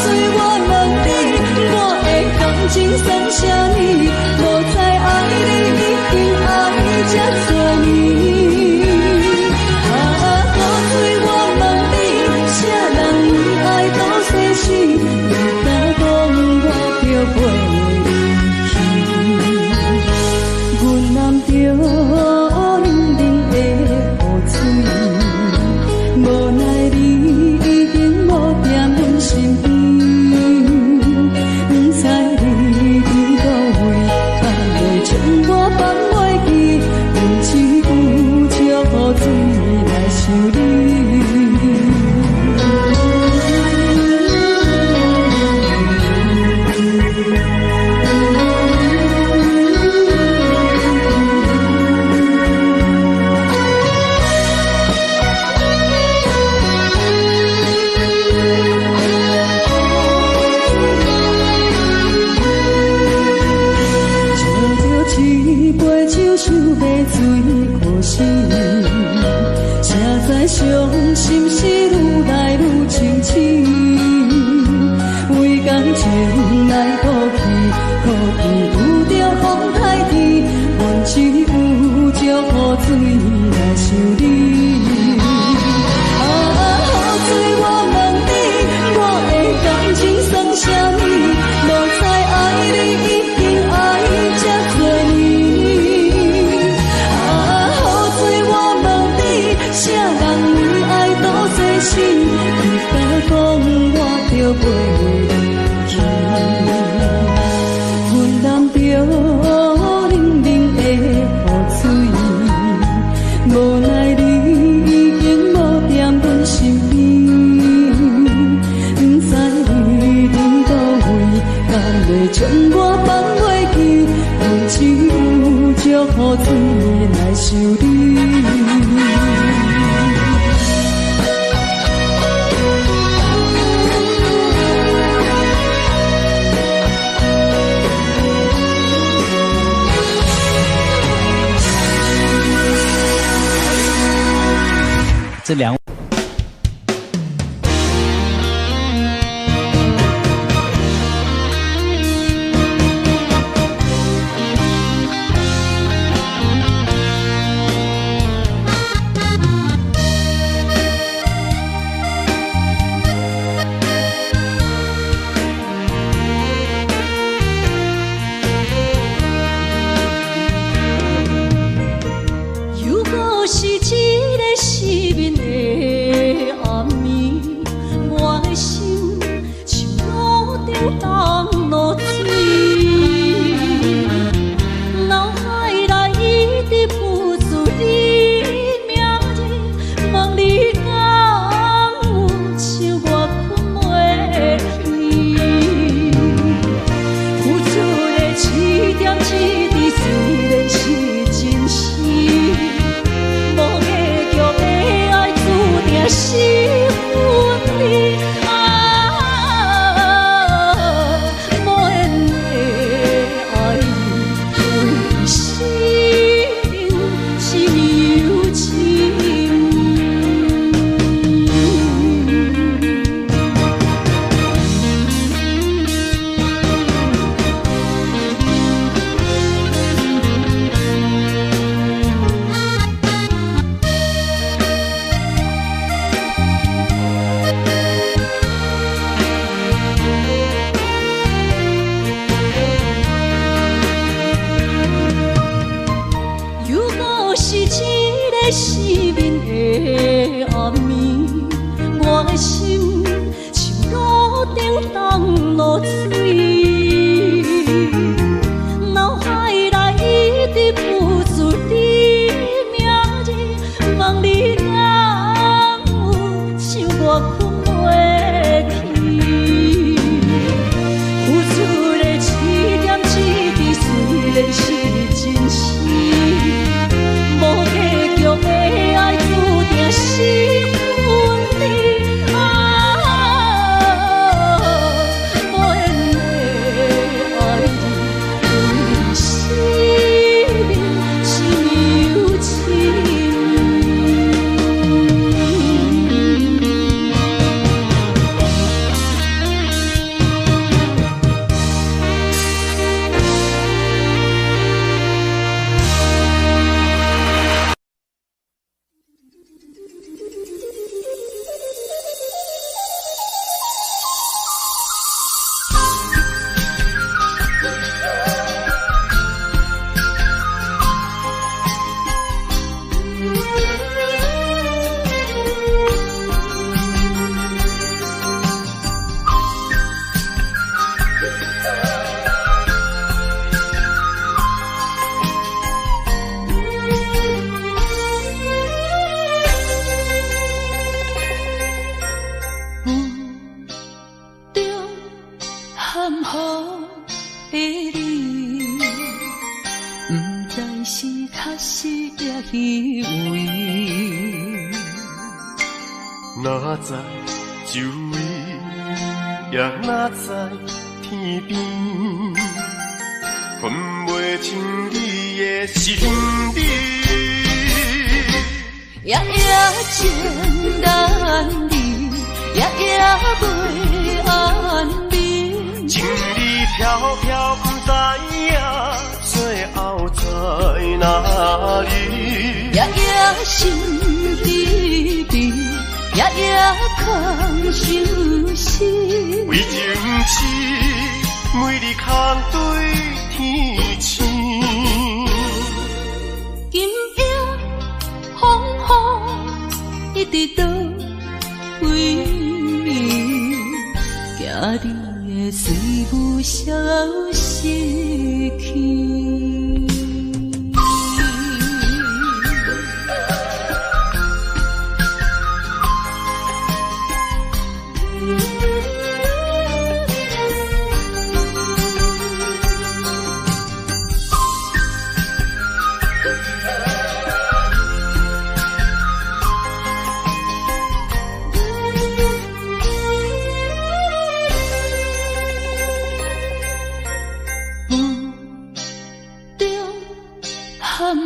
水我问你，我会讲。将我放袂记，用一有祝福水来想你。这两如果是一个失眠的暗暝，我的心像路中东落水，脑海内一直浮出你名字，问你敢有像我困袂去？付出的一点一滴，虽然是真实。是分离啊，无缘的爱为心是有情。失眠的暗暝，我的心像路中东落水，脑海内一直浮出你名字，问你敢有像我困袂去？付出的一点一滴，虽然是真实。无结局的爱，注定是分离啊！无缘的爱，为生命是有情。哪知周围，也哪知天边，分袂清你的心理。夜情难离，夜袂安眠。情意飘飘，不知影最后在哪里。夜心离别，夜空相思。为情痴，每日空对天星。今夜风雨一直倒位，行你的随无消息去。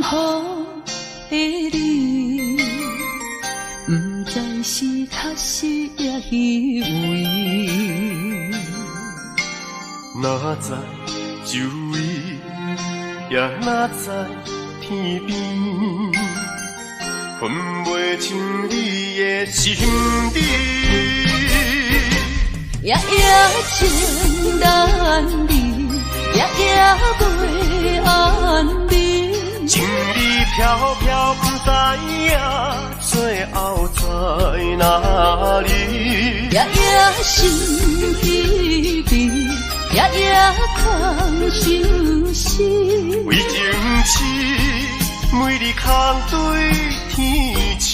的你，不知是确实也虚伪。哪知周围，也哪知天边，分袂清你的心理。夜夜情难离，夜夜袂安眠。情理飘飘，不知影最后在哪里。夜夜心稀微，夜夜空相思。为情痴，每日空对天星。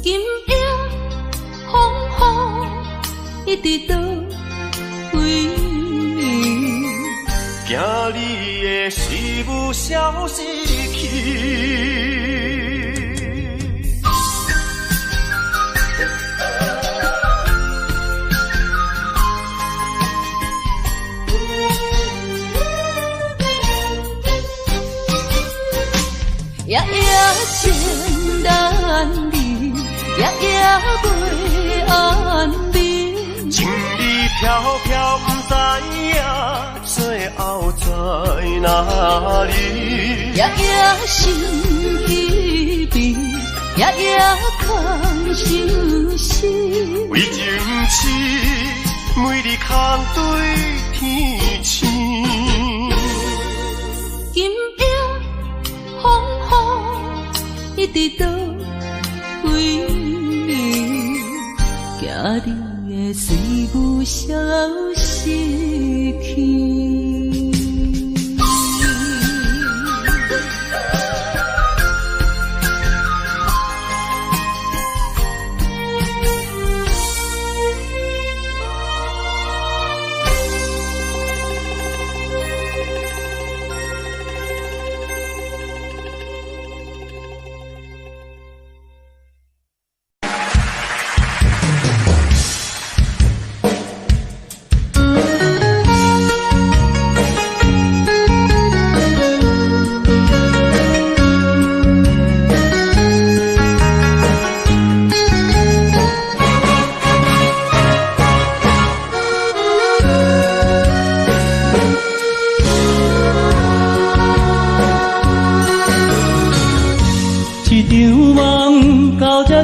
今夜风雨一直倒位。惊你的事物消失去。夜夜情难离，夜夜袂安眠。情理飘飘，不知影最后在哪里。夜夜心稀微，夜夜空相思。为情痴，每日空对天星。今夜风雨一直倒位，惊你的随无消失去。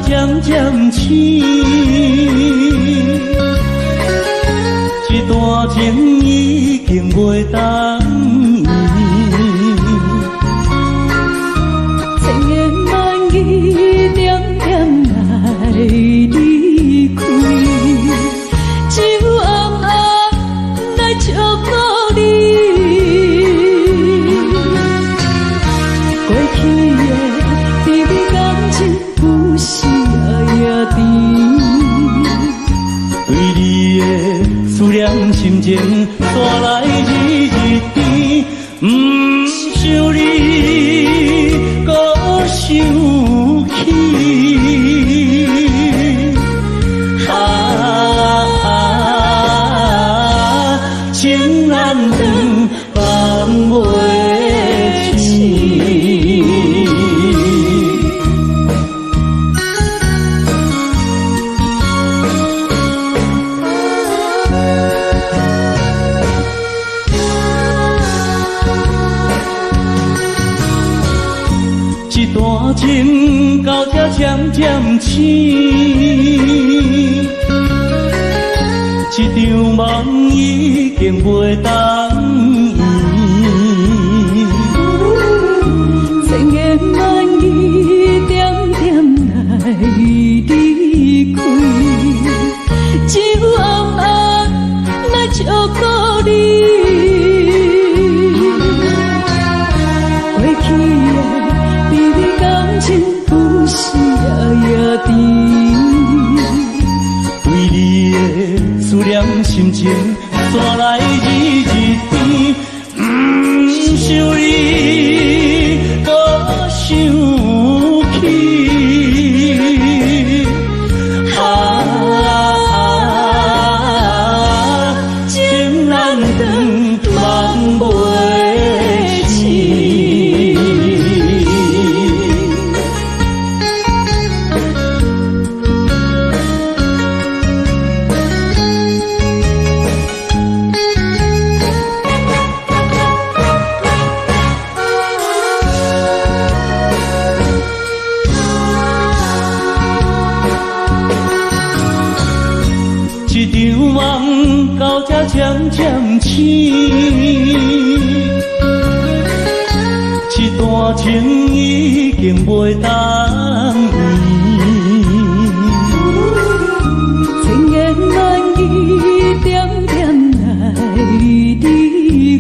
渐渐醒，这段情已经袂当延，千言万语点点来离开，只有暗暗来照顾你。过去的甜蜜感情不是夜甜，对你的思念心情带来日日甜，不想你搁想起。情难断，放袂清。一段情到这渐渐醒，一场梦已经袂当延，千言万语点点来离开，只有暗暗来照顾你。过去的甜蜜感情不是夜甜，对你的思念心情带来日日甜，不想你搁想起。情难断，梦袂清。渐渐醒，一段情已经袂当圆，千言万语点点来离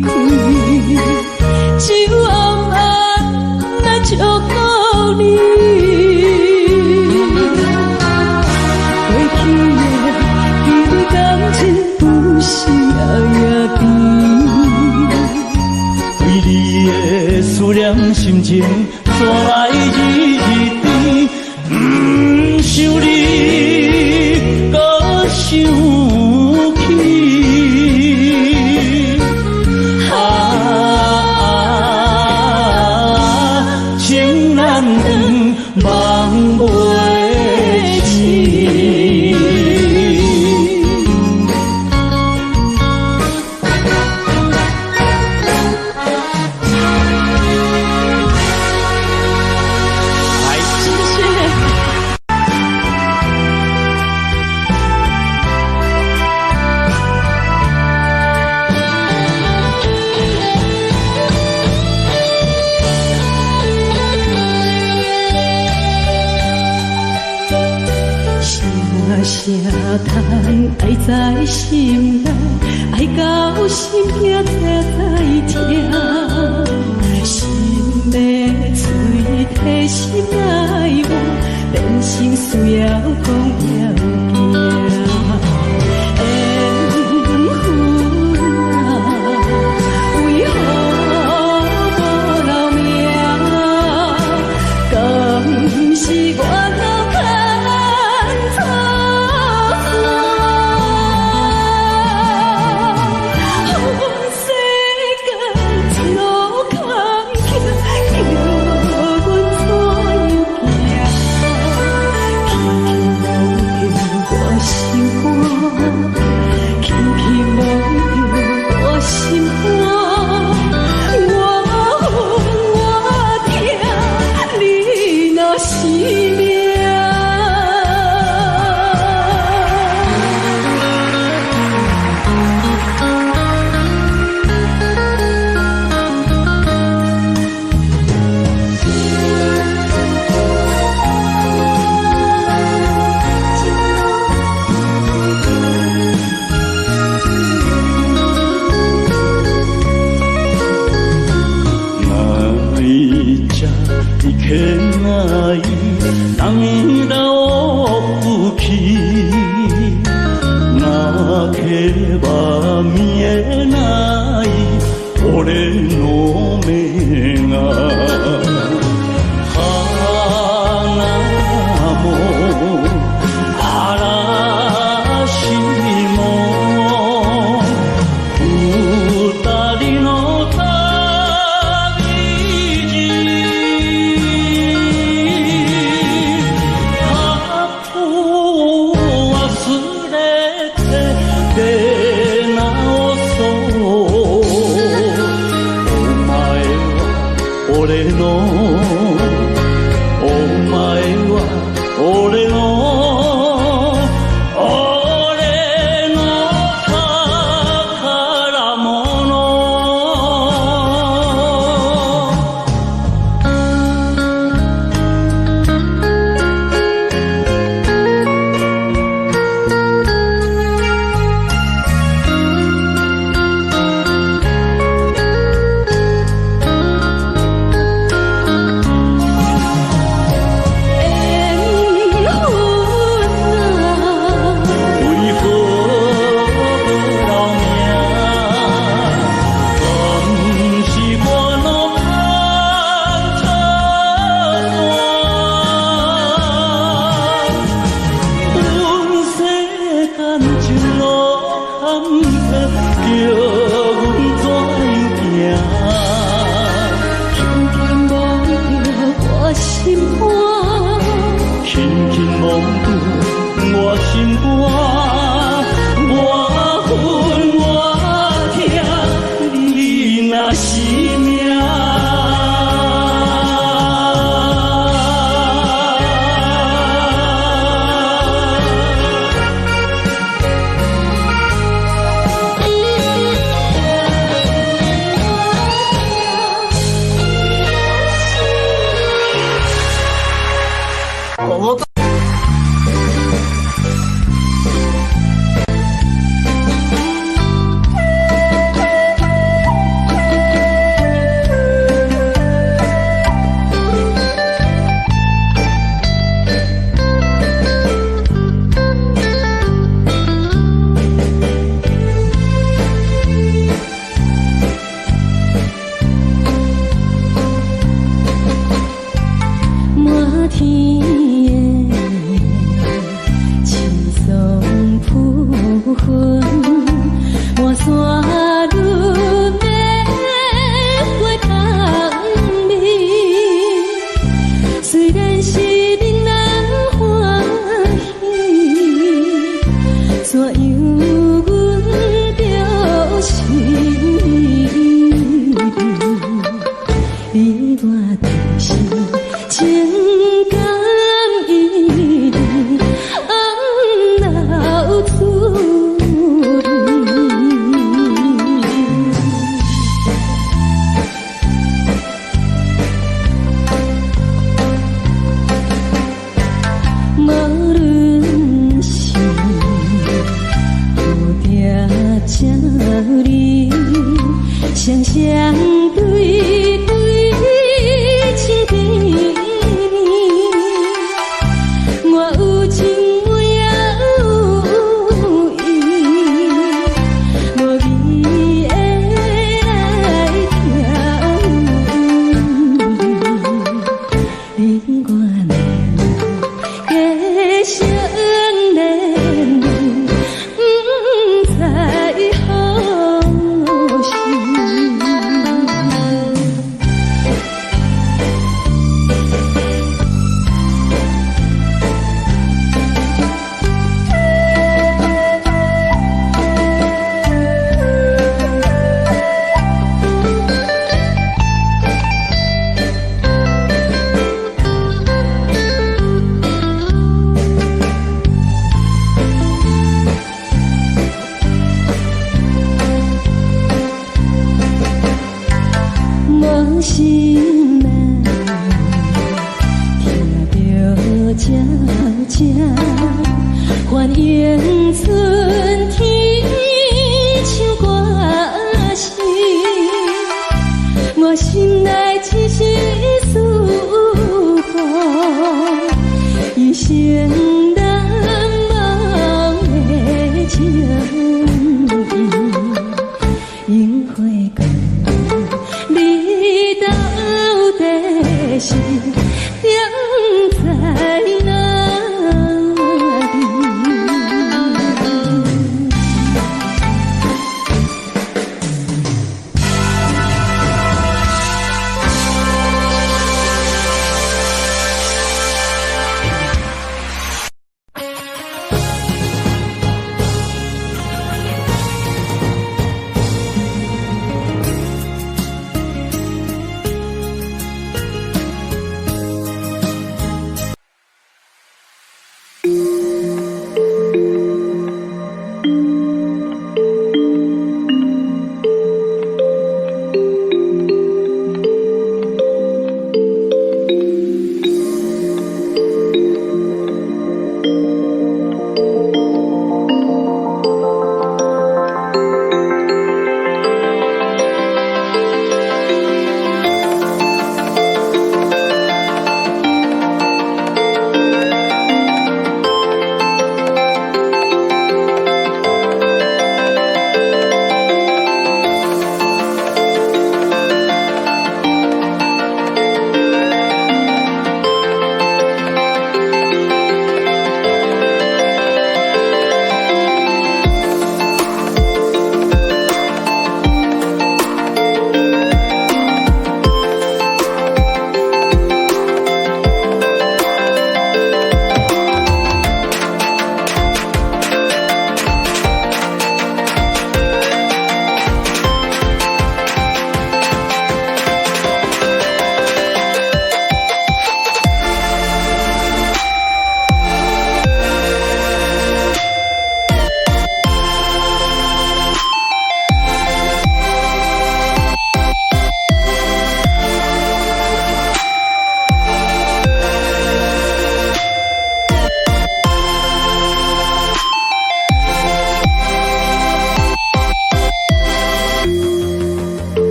开，只有暗暗来祝福你。过去的彼此感情不是夜甜，为你的思念心情怎来日甜？不想你，搁想起。情难断，梦袂醒。声叹爱在心内，爱到心惊才知痛，心要碎体心来换，变成需要讲了行。缘分啊，为何无留名？敢是我脑壳？相对对情甜蜜，我有情也有意，无味的来听，你我俩加相恋，不知何时。无心难，听着渐渐反映春天像歌声，我心内一时思慕，一生难忘的情，樱花讲。你到底是